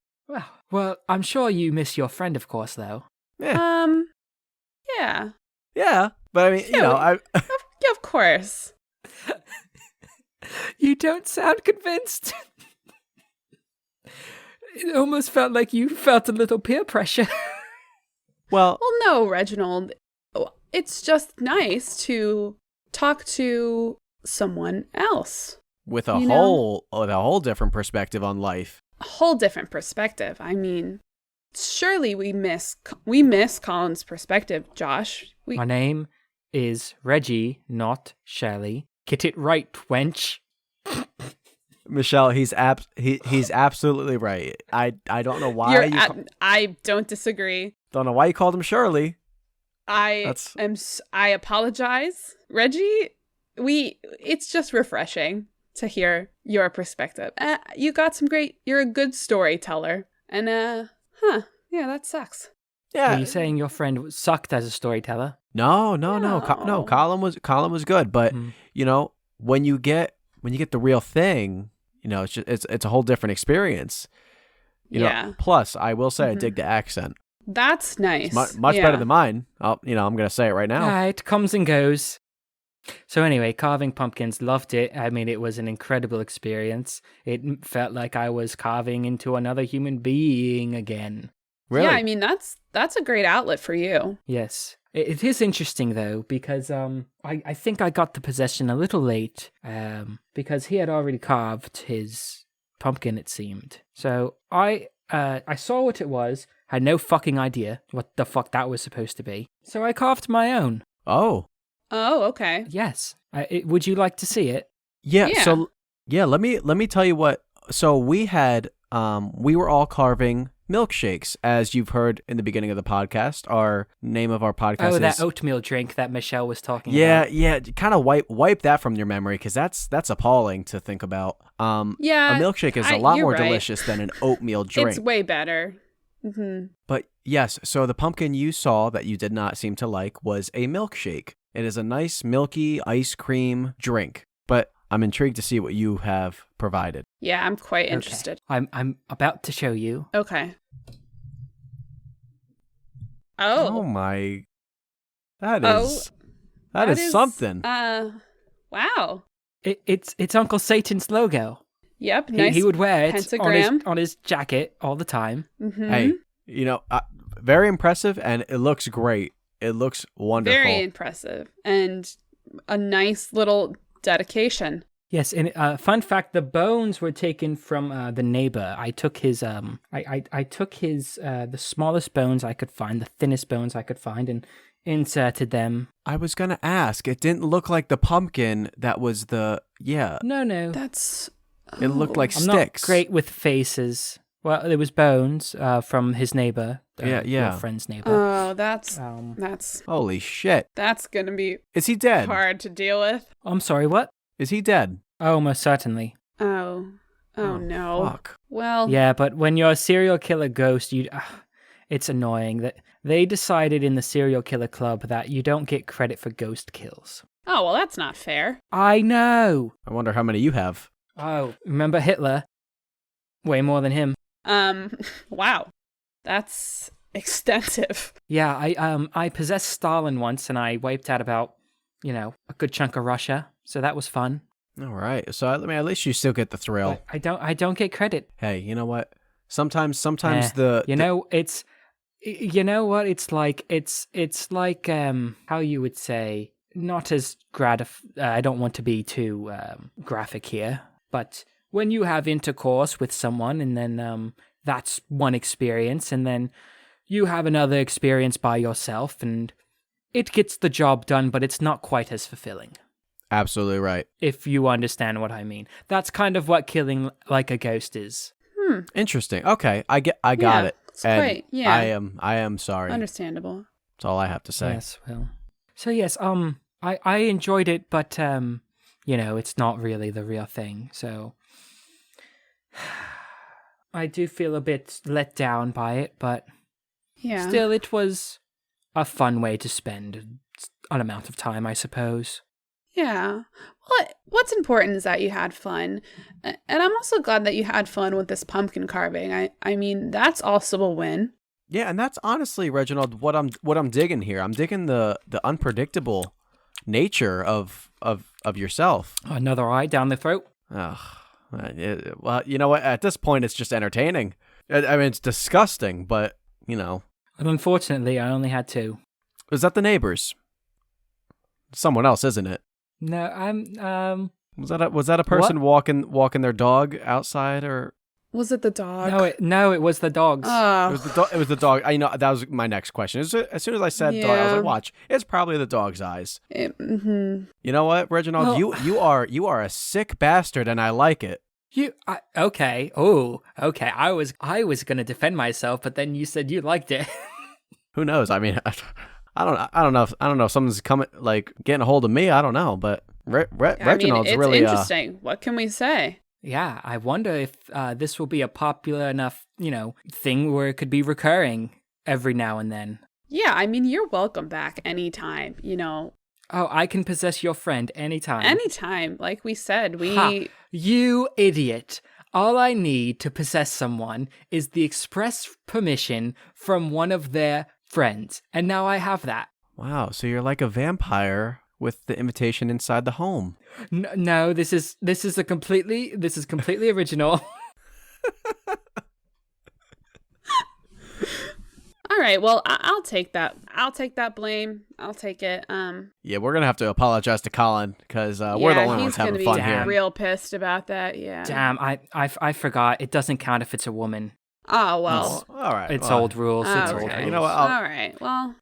well, I'm sure you miss your friend, of course, though. Yeah. Yeah. Yeah, but I mean, yeah, of course. You don't sound convinced. It almost felt like you felt a little peer pressure. Well, no, Reginald. It's just nice to talk to someone else with a whole different perspective on life. A whole different perspective. I mean, surely we miss Colin's perspective, Josh. My name is Reggie, not Shelley. Get it right, wench. Michelle, he's absolutely right. I don't know why I don't disagree. Don't know why you called him Shirley. I apologize, Reggie. It's just refreshing to hear your perspective. You're a good storyteller. And yeah, that sucks. Yeah. Are you saying your friend sucked as a storyteller? No. Colin was good, but when you get the real thing, it's a whole different experience. Plus, I will say I dig the accent. That's nice. Much better than mine. I'm going to say it right now. It comes and goes. So anyway, carving pumpkins, loved it. I mean, it was an incredible experience. It felt like I was carving into another human being again. Really? Yeah, I mean, that's a great outlet for you. Yes. It is interesting, though, because I think I got the possession a little late because he had already carved his pumpkin, it seemed. So I saw what it was, had no fucking idea what the fuck that was supposed to be. So I carved my own. Oh, okay. Yes. Would you like to see it? Yeah. So, yeah, let me tell you what. So we had we were all carving milkshakes. As you've heard in the beginning of the podcast, our name of our podcast is... that oatmeal drink that Michelle was talking Yeah, about. yeah. Kind of wipe that from your memory, because that's appalling to think about. Yeah, a milkshake is a lot you're more right. delicious than an oatmeal drink. It's way better. Mm-hmm. But yes, so the pumpkin you saw that you did not seem to like was a milkshake. It is a nice milky ice cream drink, but I'm intrigued to see what you have provided. Yeah, I'm quite Okay. interested. I'm about to show you. Okay. Oh Oh. my, that Oh, is that is something. Wow. It's Uncle Satan's logo. Yep. He, Nice. he would wear it pentagram. on his jacket all the time. Mm-hmm. Hey, very impressive, and it looks great. It looks wonderful. Very impressive, and a nice little dedication. Yes, and fun fact: the bones were taken from the neighbor. I took his I took his the smallest bones I could find, the thinnest bones I could find, and inserted them. I was gonna ask. It didn't look like the pumpkin that was the No. That's. It looked like I'm sticks. not great with faces. Well, there was bones from his neighbor. Yeah. Your friend's neighbor. Oh, that's Holy shit! gonna be Is he dead? hard to deal with. I'm sorry, what? Is he dead? Oh, most certainly. Oh no. Fuck. Well, Yeah, but when you're a serial killer ghost, it's annoying that they decided in the serial killer club that you don't get credit for ghost kills. Oh well, that's not fair. I know. I wonder how many you have. Oh, remember Hitler? Way more than him. Wow, that's extensive. Yeah, I possessed Stalin once, and I wiped out about, a good chunk of Russia. So that was fun. All right. So at least you still get the thrill. But I don't get credit. Hey, you know what? Sometimes It's you know what? It's like how you would say, not as I don't want to be too graphic here, but when you have intercourse with someone, and then that's one experience, and then you have another experience by yourself, and it gets the job done, but it's not quite as fulfilling. Absolutely right. If you understand what I mean. That's kind of what killing like a ghost is. Interesting. Okay, I got it. It's quite, yeah. I am sorry. Understandable. That's all I have to say. Yes, well. So yes, I enjoyed it, but it's not really the real thing. So I do feel a bit let down by it, but Yeah. still, it was a fun way to spend an amount of time, I suppose. Yeah. Well, what's important is that you had fun. And I'm also glad that you had fun with this pumpkin carving. I mean, that's also a win. Yeah, and that's honestly, Reginald, what I'm digging here. I'm digging the unpredictable nature of yourself. Another eye down the throat. Ugh. Well, you know what? At this point, it's just entertaining. I mean, it's disgusting, but And unfortunately, I only had two. is that the neighbors? Someone else, isn't it? No, I'm Was that a person walking their dog outside, or Was it the dog? No, it was the dogs. Oh. it was the dog? I know that was my next question. As soon as I said dog, I was Yeah. like, watch, it's probably the dog's eyes. Mm-hmm. You know what, Reginald? Well- You are a sick bastard, and I like it. Okay. Oh, okay. I was gonna defend myself, but then you said you liked it. Who knows? I mean, I don't know if someone's coming, like, getting a hold of me. I don't know, but Reginald's it's really interesting. What can we say? Yeah, I wonder if this will be a popular enough, thing where it could be recurring every now and then. Yeah, I mean, you're welcome back anytime, Oh, I can possess your friend anytime. Anytime. Like we said, Ha, you idiot. All I need to possess someone is the express permission from one of their friends. And now I have that. wow. So you're like a vampire with the invitation inside the home. No, this is completely original. All right, well, I'll take that. I'll take that blame. I'll take it. Yeah, we're gonna have to apologize to Colin because we're the only ones having he's fun gonna be here. real pissed about that. Yeah. Damn, I forgot. It doesn't count if it's a woman. Oh well. Oh, all right. It's well, old rules. It's old okay. rules. You know what? All right. Well,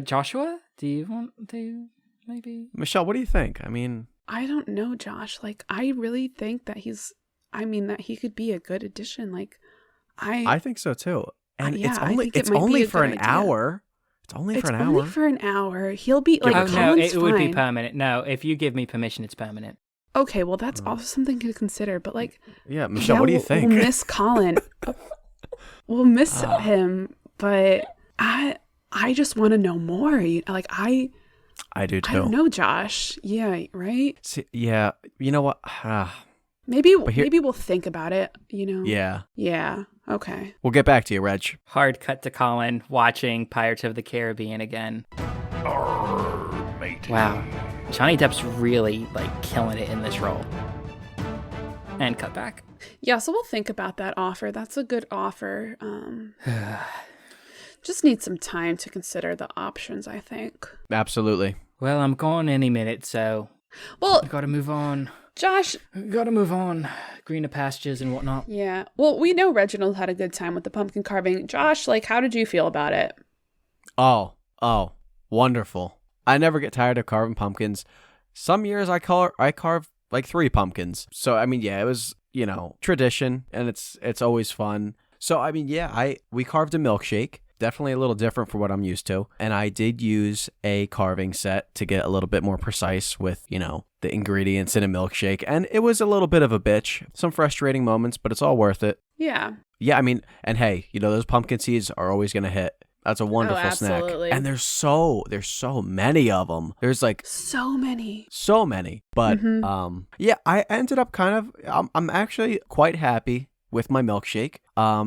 Joshua, do you want to maybe? Michelle, what do you think? I mean, I don't know, Josh. Like, I really think that he could be a good addition. Like, I think so too. And yeah, I think it's it might be only a for good an idea. hour. It's only for an hour. Only for an hour. He'll be like, Oh no, Colin's it would be fine. permanent. No, if you give me permission, it's permanent. Okay, well, that's also something to consider. But like, Yeah, Michelle, what do you think? We'll miss Colin. We'll miss him, but I just want to know more. Like I do too. I don't know, Josh. Yeah, right. See, yeah, you know what? Maybe we'll think about it. You know. Yeah. Yeah. Okay. We'll get back to you, Reg. Hard cut to Colin watching Pirates of the Caribbean again. Wow. Johnny Depp's really like killing it in this role. And cut back. Yeah, so we'll think about that offer. That's a good offer. Just need some time to consider the options, I think. Absolutely. Well, I'm gone any minute, so Well, gotta move on. Josh. Gotta move on. Greener pastures and whatnot. Yeah. Well, we know Reginald had a good time with the pumpkin carving. Josh, like, how did you feel about it? Oh, wonderful. I never get tired of carving pumpkins. Some years I carve like 3 pumpkins. So, I mean, yeah, it was, tradition, and it's always fun. So, I mean, yeah, we carved a milkshake. Definitely a little different from what I'm used to. And I did use a carving set to get a little bit more precise with, the ingredients in a milkshake. And it was a little bit of a bitch. Some frustrating moments, but it's all worth it. Yeah. Yeah, I mean, and hey, those pumpkin seeds are always going to hit. That's a wonderful snack. And there's so many of them. There's like so many. But yeah, I ended up I'm actually quite happy with my milkshake.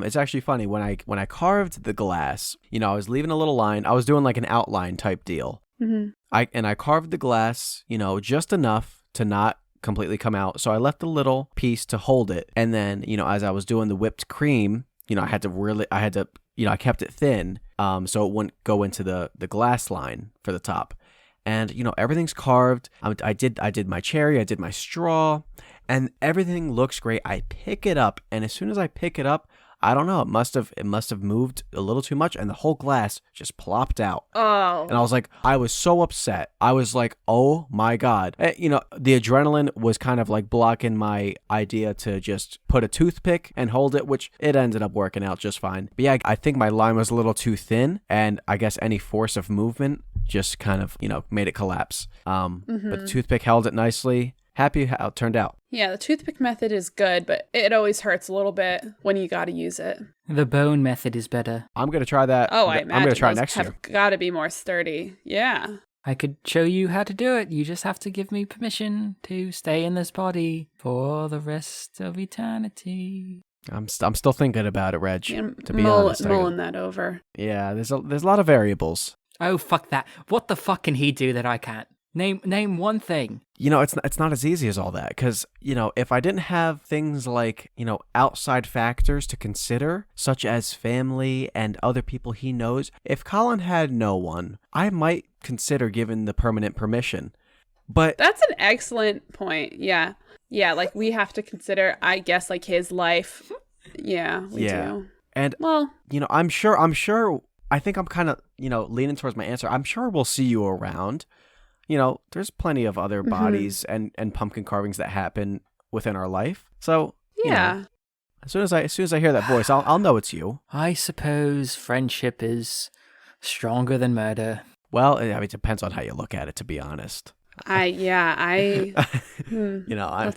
It's actually funny when I carved the glass, I was leaving a little line. I was doing like an outline type deal. Mm-hmm. I carved the glass, just enough to not completely come out. So I left a little piece to hold it. And then, as I was doing the whipped cream, I kept it thin, so it wouldn't go into the glass line for the top. And, everything's carved. I did my cherry, I did my straw, and everything looks great. I pick it up, and as soon as I pick it up, I don't know, it must have moved a little too much, and the whole glass just plopped out. Oh. And I was so upset. I was like, oh my God. The adrenaline was kind of like blocking my idea to just put a toothpick and hold it, which it ended up working out just fine. But yeah, I think my line was a little too thin, and I guess any force of movement just kind of, made it collapse. But the toothpick held it nicely. Happy how it turned out. Yeah, the toothpick method is good, but it always hurts a little bit when you got to use it. The bone method is better. I'm going to try that. Oh, I imagine. I'm going to try those next year. have got to be more sturdy. Yeah. I could show you how to do it. You just have to give me permission to stay in this body for the rest of eternity. I'm still thinking about it, Reg. Yeah, to be honest, mulling that over. Yeah, there's a lot of variables. Oh, fuck that. What the fuck can he do that I can't? Name one thing. It's not as easy as all that, because, if I didn't have things like, outside factors to consider, such as family and other people he knows, if Colin had no one, I might consider giving the permanent permission. But that's an excellent point. Yeah. Yeah, like we have to consider, I guess, like his life. Yeah, we do. And, well, I'm sure, I think I'm kind of, leaning towards my answer. I'm sure we'll see you around. There's plenty of other bodies and pumpkin carvings that happen within our life. So, yeah. As soon as I hear that voice, I'll know it's you. I suppose friendship is stronger than murder. Well, it depends on how you look at it, to be honest. That's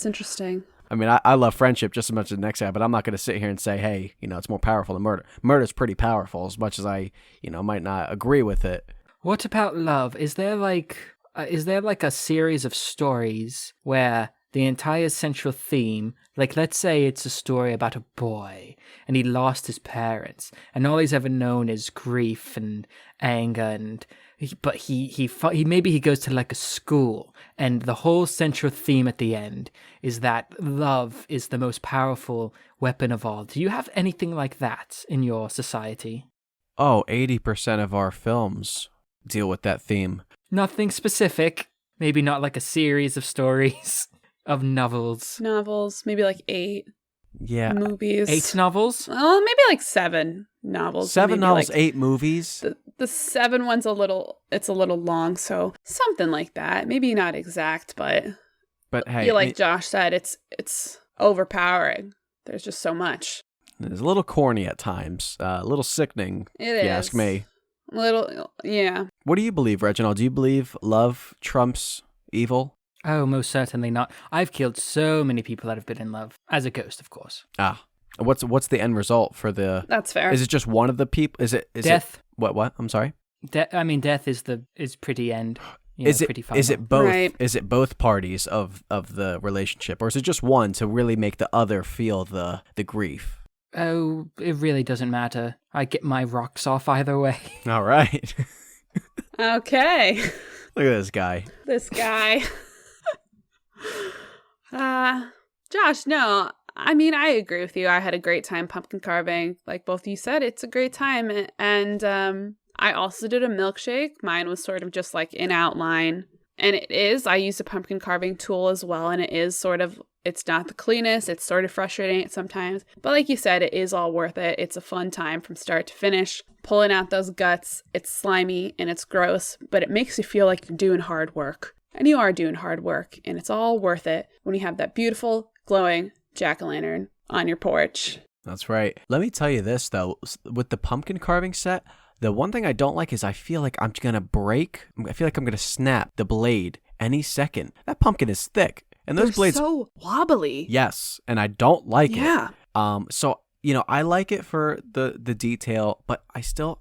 interesting. I mean, I love friendship just as much as the next guy, but I'm not going to sit here and say, hey, it's more powerful than murder. Murder's pretty powerful, as much as I, might not agree with it. What about love? Is there like a series of stories where the entire central theme, like let's say it's a story about a boy and he lost his parents and all he's ever known is grief and anger but he maybe he goes to like a school and the whole central theme at the end is that love is the most powerful weapon of all. Do you have anything like that in your society? Oh, 80% of our films deal with that theme. Nothing specific. Maybe not like a series of stories of novels. Novels, maybe like 8. Yeah. Movies. 8 novels? Oh, maybe like 7 novels. 7 novels, like 8 movies. The 7 one's a little long, so something like that. Maybe not exact, but hey, like Josh said, it's overpowering. There's just so much. It's a little corny at times, a little sickening, It if you is. ask me. Little, yeah. What do you believe, Reginald? Do you believe love trumps evil? Oh, most certainly not. I've killed so many people that have been in love. As a ghost, of course. Ah, what's the end result for the? That's fair. Is it just one of the people? Is it Death. What? I'm sorry. Death is pretty end. Pretty final. Is it both? Right. Is it both parties of the relationship, or is it just one to really make the other feel the grief? Oh, it really doesn't matter. I get my rocks off either way. All right. Okay. Look at this guy. This guy. Josh, no. I mean, I agree with you. I had a great time pumpkin carving. Like both of you said, it's a great time. And I also did a milkshake. Mine was sort of just like in outline. And I used a pumpkin carving tool as well. And it is sort of, it's not the cleanest. It's sort of frustrating sometimes. But like you said, it is all worth it. It's a fun time from start to finish. Pulling out those guts, it's slimy and it's gross, but it makes you feel like you're doing hard work. And you are doing hard work. And it's all worth it when you have that beautiful, glowing jack-o'-lantern on your porch. That's right. Let me tell you this, though. With the pumpkin carving set, the one thing I don't like is I feel like I'm going to snap the blade any second. That pumpkin is thick. And those They're blades... so wobbly. Yes, and I don't like it. Yeah. So, I like it for the detail, but I think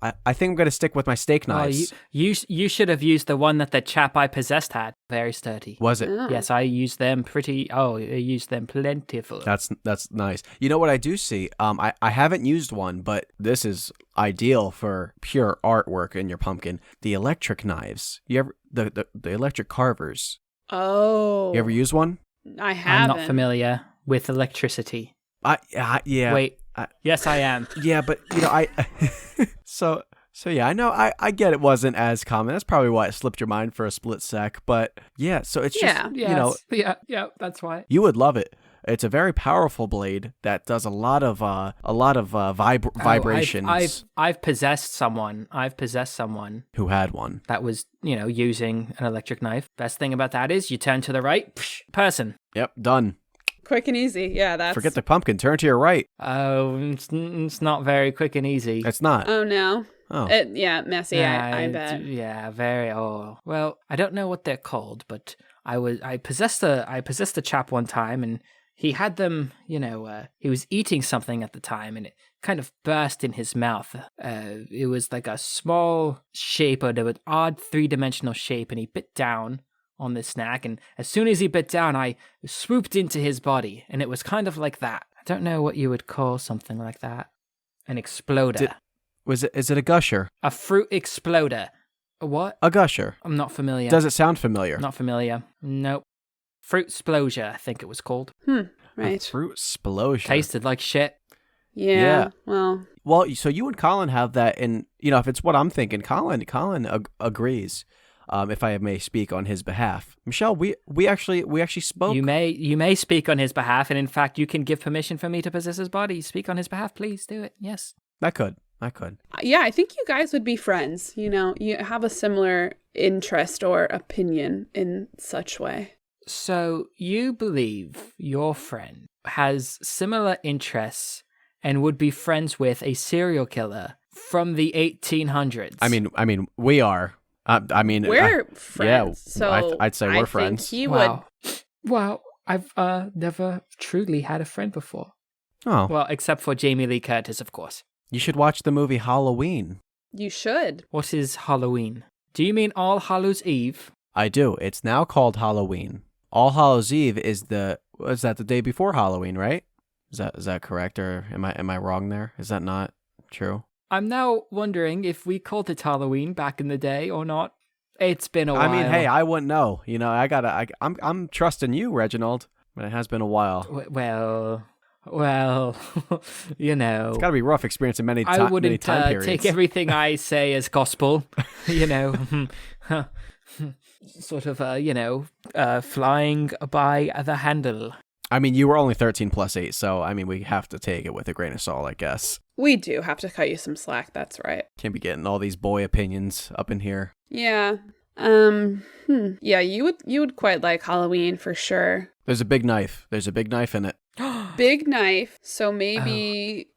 I'm going to stick with my steak knives. You should have used the one that the chap I possessed had. Very sturdy. Was it? Oh. Yes, I used them I used them plentiful. That's nice. You know what I do see? I haven't used one, but this is ideal for pure artwork in your pumpkin. The electric knives. You ever the electric carvers? Oh. You ever use one? I haven't. I'm not familiar with electricity. Yeah. Wait. Yes, I am. Yeah, but I so yeah, I know I get it wasn't as common. That's probably why it slipped your mind for a split sec. But yeah, so it's just Yeah, that's why. you would love it. It's a very powerful blade that does a lot of vibrations. I've possessed someone. Who had one? That was using an electric knife. Best thing about that is you turn to the right, person. Yep, done. Quick and easy. Yeah, that's... Forget the pumpkin. Turn to your right. Oh, it's not very quick and easy. It's not. Oh, no. Oh. Messy, I bet. Yeah, very. Oh, well, I don't know what they're called, but I possessed a chap one time, and he had them. He was eating something at the time, and it kind of burst in his mouth. It was like a small shape, or an odd 3-dimensional shape, and he bit down on this snack, and as soon as he bit down, I swooped into his body, and it was kind of like that. I don't know what you would call something like that. An exploder. Is it a gusher? A fruit exploder. A what? A gusher. I'm not familiar. Does it sound familiar? Not familiar. Nope. Fruit explosion, I think it was called. A Right. fruit explosion. Tasted like shit. Yeah. Well, So you and Colin have that, and if it's what I'm thinking, Colin agrees. If I may speak on his behalf, Michelle, we actually spoke. You may speak on his behalf, and in fact, you can give permission for me to possess his body. Speak on his behalf, please. Do it. Yes. I could. yeah, I think you guys would be friends. You have a similar interest or opinion in such way. So you believe your friend has similar interests and would be friends with a serial killer from the 1800s. I mean, we are. We're friends. Yeah, so I'd say we're think friends. He wow. Wow, I've never truly had a friend before. Oh, Well, except for Jamie Lee Curtis, of course. you should watch the movie Halloween. You should. What is Halloween? Do you mean All Hallows Eve? I do. It's now called Halloween. All Hallows Eve is the day before Halloween, right? Is that correct, or am I wrong there? Is that not true? I'm now wondering if we called it Halloween back in the day or not. It's been a while. I mean, hey, I wouldn't know. I'm trusting you, Reginald. But it has been a while. Well, It's got to be rough experiencing many I time wouldn't periods. take everything I say as gospel, sort of, flying by the handle. I mean, you were only 13 plus 8, so we have to take it with a grain of salt, I guess. We do have to cut you some slack. That's right. Can't be getting all these boy opinions up in here. Yeah. Yeah, you would quite like Halloween for sure. There's a big knife. There's a big knife in it. big knife. So maybe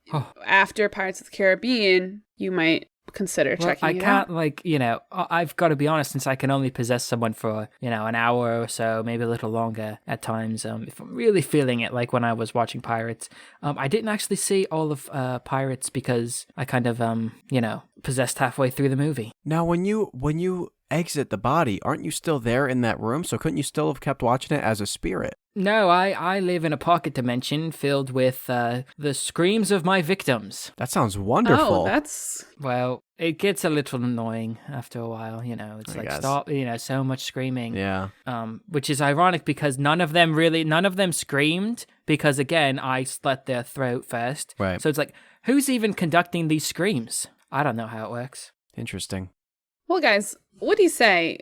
after Pirates of the Caribbean, you might consider checking I it can't, out. I've got to be honest, since I can only possess someone for, an hour or so, maybe a little longer at times, if I'm really feeling it, like when I was watching Pirates. I didn't actually see all of Pirates because I kind of, possessed halfway through the movie. Now, when you exit the body, aren't you still there in that room? So couldn't you still have kept watching it as a spirit? No, I live in a pocket dimension filled with the screams of my victims. That sounds wonderful. Oh, that's... Well, it gets a little annoying after a while, it's I like, guess. stop, so much screaming. Yeah. Which is ironic because none of them screamed because, again, I slit their throat first. Right. So it's like, who's even conducting these screams? I don't know how it works. Interesting. Well, guys, what do you say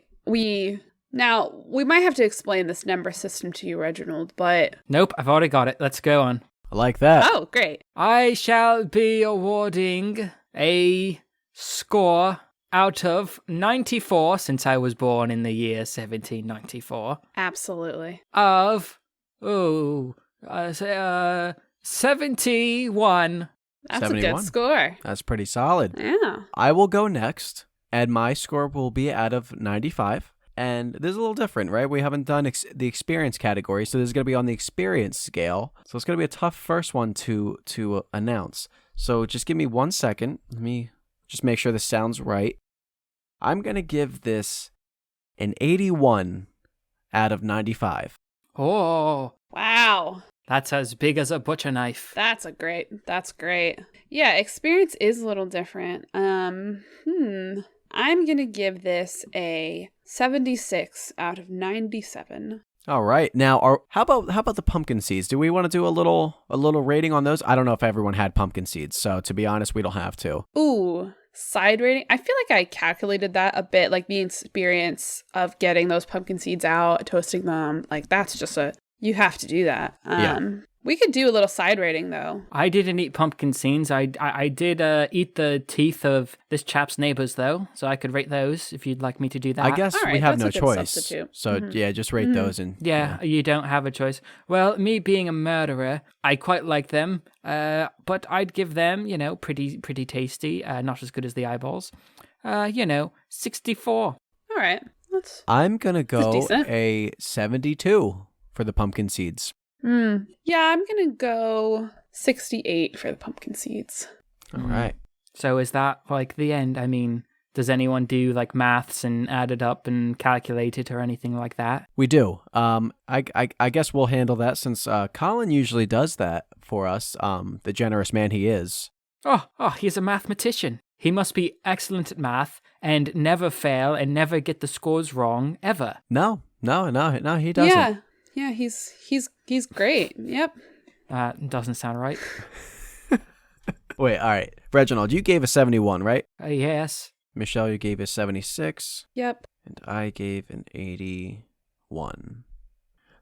Now, we might have to explain this number system to you, Reginald, but... Nope, I've already got it. Let's go on. I like that. Oh, great. I shall be awarding a score out of 94, since I was born in the year 1794, Absolutely. of, 71. That's a 71. good score. That's pretty solid. Yeah. I will go next, and my score will be out of 95. And this is a little different, right? We haven't done the experience category, so this is going to be on the experience scale. So it's going to be a tough first one to announce. So just give me 1 second. Let me just make sure this sounds right. I'm going to give this an 81 out of 95. Oh, Wow. that's as big as a butcher knife. That's great. Yeah, experience is a little different. I'm going to give this a 76 out of 97. All right. Now, how about the pumpkin seeds? Do we want to do a little rating on those? I don't know if everyone had pumpkin seeds, so to be honest, we don't have to. Ooh, side rating. I feel like I calculated that a bit, like the experience of getting those pumpkin seeds out, toasting them. Like that's just you have to do that. Yeah. We could do a little side rating though. I didn't eat pumpkin seeds. I did eat the teeth of this chap's neighbors, though, so I could rate those if you'd like me to do that. I guess All right, we have that's no a good choice. substitute. So yeah, just rate those and Yeah, you don't have a choice. Well, me being a murderer, I quite like them, but I'd give them, pretty tasty, not as good as the eyeballs. 64. All right. I'm gonna go decent. a 72 for the pumpkin seeds. Yeah, I'm going to go 68 for the pumpkin seeds. All right. So is that like the end? I mean, does anyone do like maths and add it up and calculate it or anything like that? We do. I guess we'll handle that since Colin usually does that for us. The generous man he is. Oh, he's a mathematician. He must be excellent at math and never fail and never get the scores wrong ever. No, he doesn't. Yeah, he's great. Yep. Doesn't sound right. Wait, all right. Reginald, you gave a 71, right? Yes. Michelle, you gave a 76. Yep. And I gave an 81.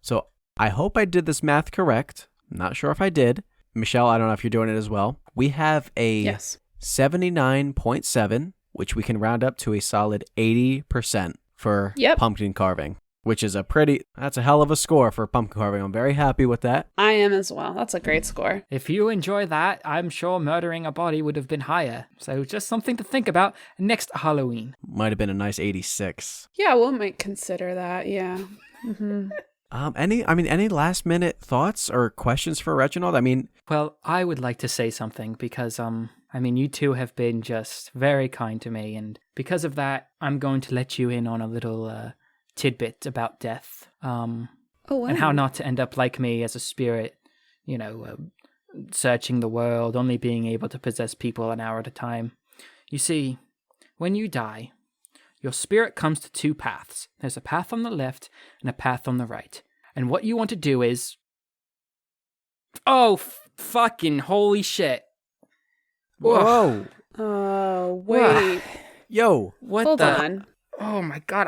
So I hope I did this math correct. I'm not sure if I did. Michelle, I don't know if you're doing it as well. We have a 79.7, which we can round up to a solid 80% for pumpkin carving, which is that's a hell of a score for pumpkin carving. I'm very happy with that. I am as well. That's a great score. If you enjoy that, I'm sure murdering a body would have been higher. So just something to think about next Halloween. Might have been a nice 86. Yeah, we might consider that. Yeah. Mm-hmm. Any last minute thoughts or questions for Reginald? Well, I would like to say something because, you two have been just very kind to me. And because of that, I'm going to let you in on a little, tidbit about death, oh, wow. And how not to end up like me as a spirit, searching the world, only being able to possess people an hour at a time. You see, when you die, your spirit comes to two paths. There's a path on the left and a path on the right. And what you want to do is... Oh, fucking holy shit. Whoa. Oh, wait. Yo. What Hold the... on. Oh my god,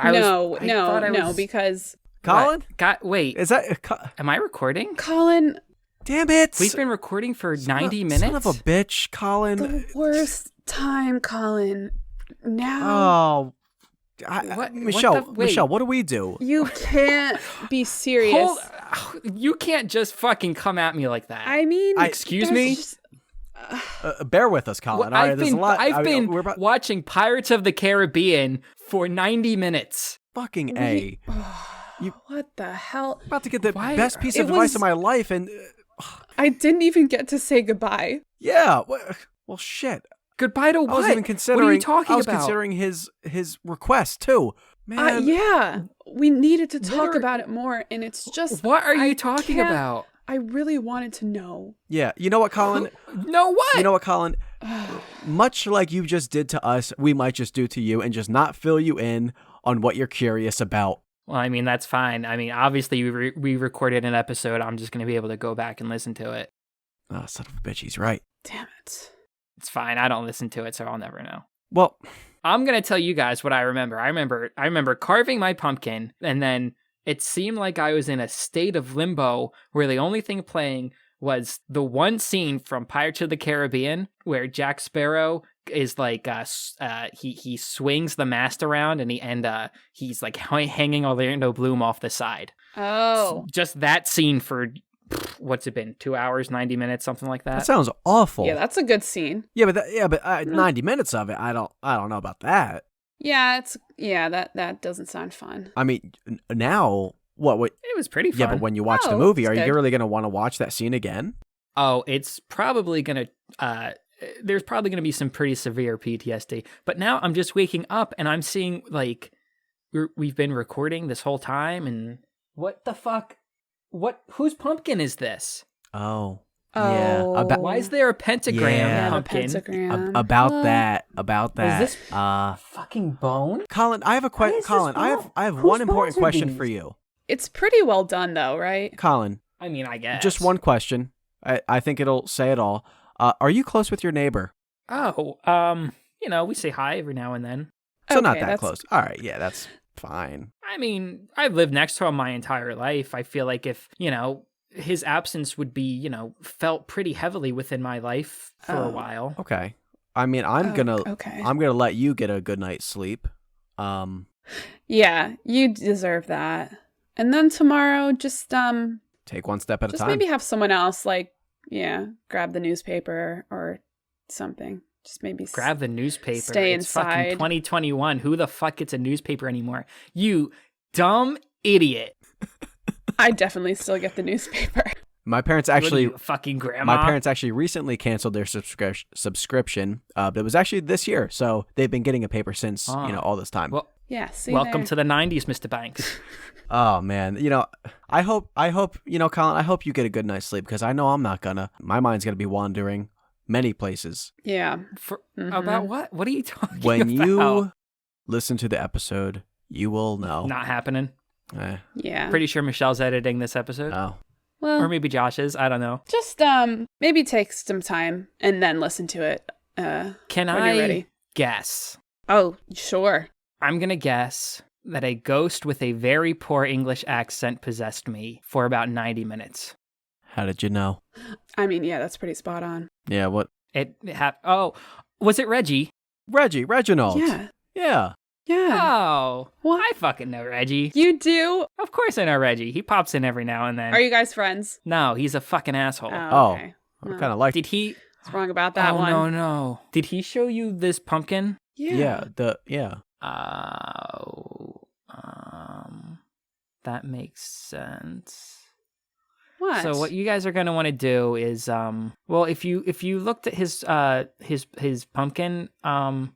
because... Colin? God, wait. Is that... Am I recording? Colin... Damn it! We've been recording for 90 minutes? Son of a bitch, Colin. The worst time, Colin. Now... Oh... Michelle, what do we do? You can't be serious. You can't just fucking come at me like that. I mean, Excuse there's me? just- Bear with us, Colin. Well, All right, there's a lot. I've been watching Pirates of the Caribbean for 90 minutes. fucking A. what the hell? About to get the Why- best piece It of advice was- of my life, and I didn't even get to say goodbye. yeah. Well, shit. Goodbye to I what? was even considering. What are you talking I was about? considering his request too. Man, Yeah, we needed to talk Literally- about it more, and it's just What are I you talking can't- about? I really wanted to know. Yeah. You know what, Colin? No, what? You know what, Colin? Much like you just did to us, we might just do to you and just not fill you in on what you're curious about. Well, I mean, that's fine. I mean, obviously, we recorded an episode. I'm just going to be able to go back and listen to it. Oh, son of a bitch, he's right. Damn it. It's fine. I don't listen to it, so I'll never know. Well, I'm going to tell you guys what I remember. I remember carving my pumpkin, and then it seemed like I was in a state of limbo where the only thing playing was the one scene from Pirates of the Caribbean where Jack Sparrow is like he swings the mast around and he's like hanging Orlando Bloom off the side. Oh. Just that scene for what's it been? 2 hours, 90 minutes, something like that that. sounds awful. Yeah, that's a good scene. Yeah, but 90 minutes of it, I don't know about that. Yeah, that doesn't sound fun. I mean, now what? It was pretty fun. Yeah, but when you watch the Oh, movie, it's are you good. really going to want to watch that scene again? Oh, it's probably going to, there's probably going to be some pretty severe PTSD. But now I'm just waking up and I'm seeing, like, we've been recording this whole time and what the fuck? Whose pumpkin is this? Oh. Oh. Yeah. Why is there a pentagram Yeah. The pumpkin? pentagram. About Well, that. Is this fucking bone? Colin, I have a question. Why is this Colin, wrong? I have Whose one important bones are question these? for you. It's pretty well done, though, right? Colin, I mean, I guess. just one question. I think it'll say it all. Are you close with your neighbor? Oh, we say hi every now and then. So not Okay, that that's- close. All right, yeah, that's fine. I mean, I've lived next to him my entire life. I feel like if, his absence would be, felt pretty heavily within my life for a Oh. while. Okay. I mean, I'm gonna Okay. let you get a good night's sleep. Yeah, you deserve that. And then tomorrow, just Take one step at a time. maybe have someone else grab the newspaper or something. Just maybe Grab the newspaper. Stay It's fucking inside. 2021. Who the fuck gets a newspaper anymore? You dumb idiot. I definitely still get the newspaper. My parents What are actually you, fucking grandma. My parents actually recently canceled their subscription, but it was actually this year, so they've been getting a paper since all this time. Well, Yeah, see welcome there. to the 90s, Mr. Banks. Oh man, I hope Colin, I hope you get a good night's sleep because I know I'm not gonna. My mind's gonna be wandering many places. Yeah. About what? What are you talking When about? you listen to the episode, you will know. Not happening. Yeah. Pretty sure Michelle's editing this episode. Oh, Well, Or maybe Josh is. I don't know. just maybe take some time and then listen to it. Can when I you're ready. guess? Oh, sure. I'm going to guess that a ghost with a very poor English accent possessed me for about 90 minutes. how did you know? I mean, yeah, that's pretty spot on. Yeah, what? Was it Reggie? Reginald. Yeah. Yeah. Yeah. Oh, What? I fucking know Reggie. You do? Of course I know Reggie. He pops in every now and then. Are you guys friends? No, he's a fucking asshole. Oh. Okay. I Well, kind of like. Did he? what's wrong about that one? No. Did he show you this pumpkin? Yeah. Yeah. Oh, that makes sense. What? So what you guys are going to want to do is, if you looked at his pumpkin,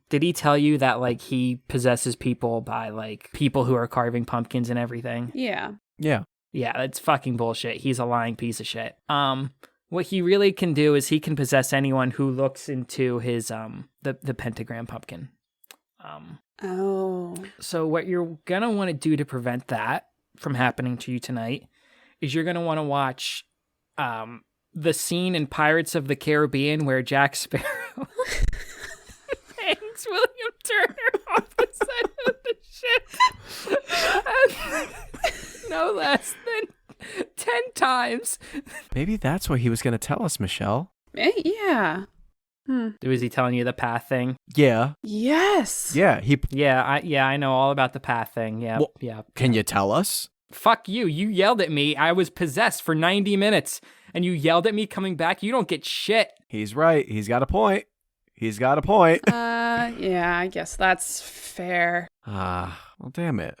did he tell you that like he possesses people by like people who are carving pumpkins and everything? Yeah. Yeah. Yeah, that's fucking bullshit. He's a lying piece of shit. What he really can do is he can possess anyone who looks into his the pentagram pumpkin. Oh. So what you're gonna want to do to prevent that from happening to you tonight is you're gonna want to watch the scene in Pirates of the Caribbean where Jack Sparrow hangs William Turner off the side of the ship. No less than 10 times. Maybe that's what he was going to tell us, Michelle. Yeah. Was he telling you the path thing? Yeah. Yes. Yeah. Yeah, I know all about the path thing. Yeah, Well, yeah. Can you tell us? Fuck you. You yelled at me. I was possessed for 90 minutes, and you yelled at me coming back. You don't get shit. He's right. He's got a point. He's got a point. Yeah, I guess that's fair. Well, damn it.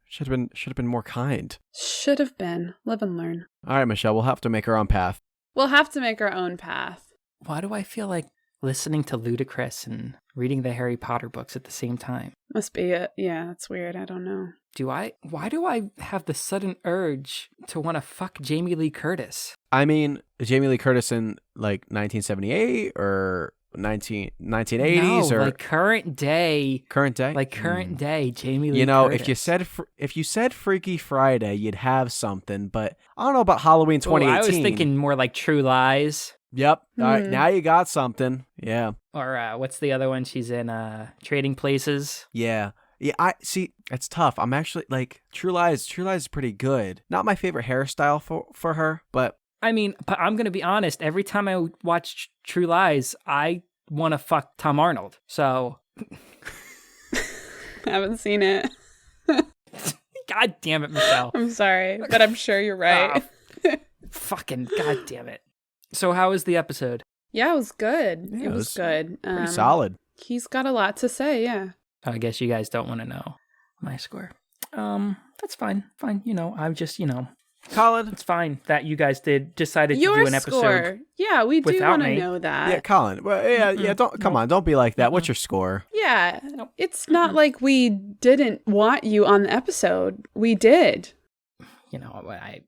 Should have been more kind. Should have been. Live and learn. All right, Michelle, we'll have to make our own path. We'll have to make our own path. Why do I feel like listening to Ludacris and reading the Harry Potter books at the same time? Must be it. Yeah, that's weird. I don't know. Why do I have the sudden urge to want to fuck Jamie Lee Curtis? I mean, Jamie Lee Curtis in like 1978 or 1980s no, or like current day. Current day? Like current day, Jamie Lee You know, Curtis. if you said Freaky Friday, you'd have something, but I don't know about Halloween 2018. I was thinking more like True Lies. Yep. All right, now you got something. Yeah. Or what's the other one? She's in Trading Places. Yeah. Yeah, I see. It's tough. I'm actually like True Lies. True Lies is pretty good. Not my favorite hairstyle for her, but I mean, but I'm gonna be honest. Every time I watch True Lies, I want to fuck Tom Arnold. So, Haven't seen it. God damn it, Michelle. I'm sorry, but I'm sure you're right. Fucking god damn it. So, how was the episode? Yeah, it was good. Yeah, it was good. pretty solid. He's got a lot to say. Yeah. I guess you guys don't want to know my score. That's fine. Fine. I'm just, Colin. it's fine that you guys decided Your to do an episode. score. Yeah, we do without want to me. know that. Yeah, Colin. Well, yeah. Don't come on. Don't be like that. What's your score? Yeah. It's not like we didn't want you on the episode. We did. I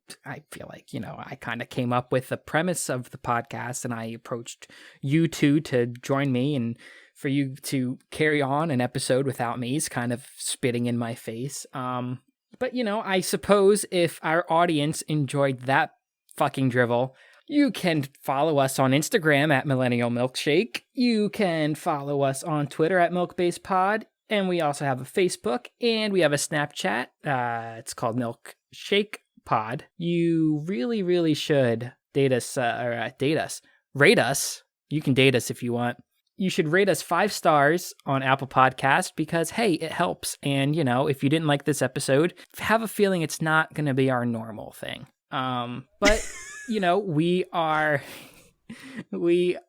feel like, I kind of came up with the premise of the podcast and I approached you two to join me, and for you to carry on an episode without me is kind of spitting in my face. But, I suppose if our audience enjoyed that fucking drivel, you can follow us on Instagram at Millennial Milkshake. You can follow us on Twitter at MilkBasedPod. And we also have a Facebook and we have a Snapchat. It's called Milkshake Pod. You really, really should rate us. You can date us if you want. You should rate us 5 stars on Apple Podcast because, hey, it helps. And, if you didn't like this episode, have a feeling it's not going to be our normal thing. But, we are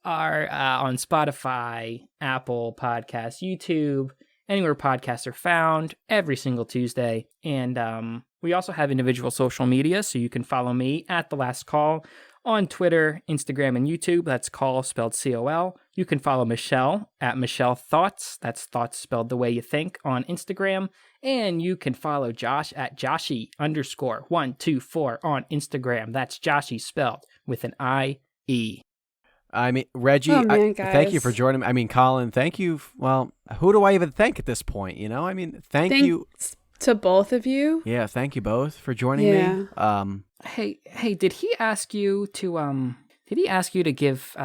on Spotify, Apple Podcasts, YouTube, anywhere podcasts are found every single Tuesday. And we also have individual social media, so you can follow me at The Last Call on Twitter, Instagram, and YouTube. That's Call spelled C-O-L. You can follow Michelle at Michelle Thoughts. That's Thoughts spelled the way you think on Instagram. And you can follow Josh at Joshi_124 on Instagram. That's Joshi spelled with an I-E. I mean, Reggie, thank you for joining me. I mean, Colin, thank you. Well, who do I even thank at this point? I mean, thank you to both of you. Yeah, thank you both for joining me. Hey, did he ask you to give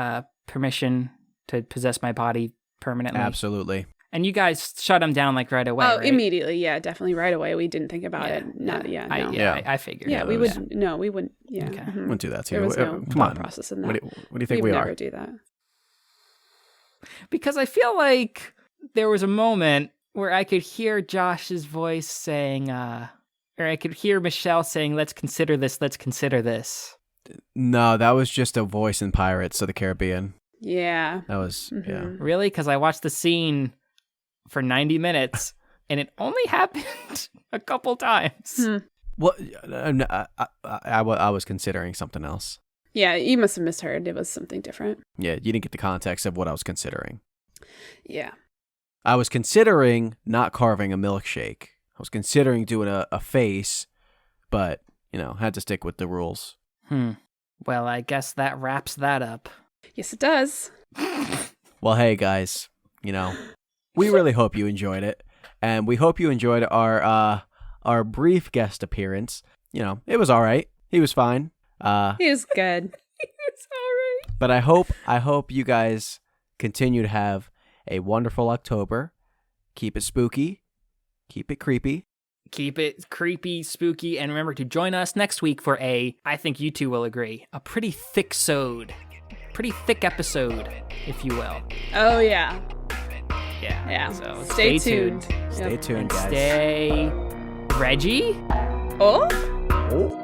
permission to possess my body permanently? Absolutely. And you guys shut him down like right away. Oh, right? Immediately. Yeah, definitely right away. We didn't think about it. I figured. Yeah, we would. No, we wouldn't. Yeah, okay. Wouldn't do that to there you. was no Come on. process in that. What do you think we we never are? do that. Because I feel like there was a moment where I could hear Josh's voice saying, or I could hear Michelle saying, "Let's consider this. Let's consider this." No, that was just a voice in Pirates of the Caribbean. Yeah. That was yeah. Really? Because I watched the scene for 90 minutes, and it only happened a couple times. Well, I was considering something else. Yeah, you must have misheard. It was something different. Yeah, you didn't get the context of what I was considering. Yeah. I was considering not carving a milkshake. I was considering doing a face, but, had to stick with the rules. Well, I guess that wraps that up. Yes, it does. Well, hey, guys, we really hope you enjoyed it. And we hope you enjoyed our brief guest appearance. It was all right. He was fine. He was good. He was all right. But I hope you guys continue to have a wonderful October. Keep it spooky. Keep it creepy. Keep it creepy, spooky, and remember to join us next week for I think you two will agree, a pretty thick episode, if you will. Oh, yeah. Yeah. So stay tuned. Stay tuned, guys. Stay Reggie? Oh? Oh.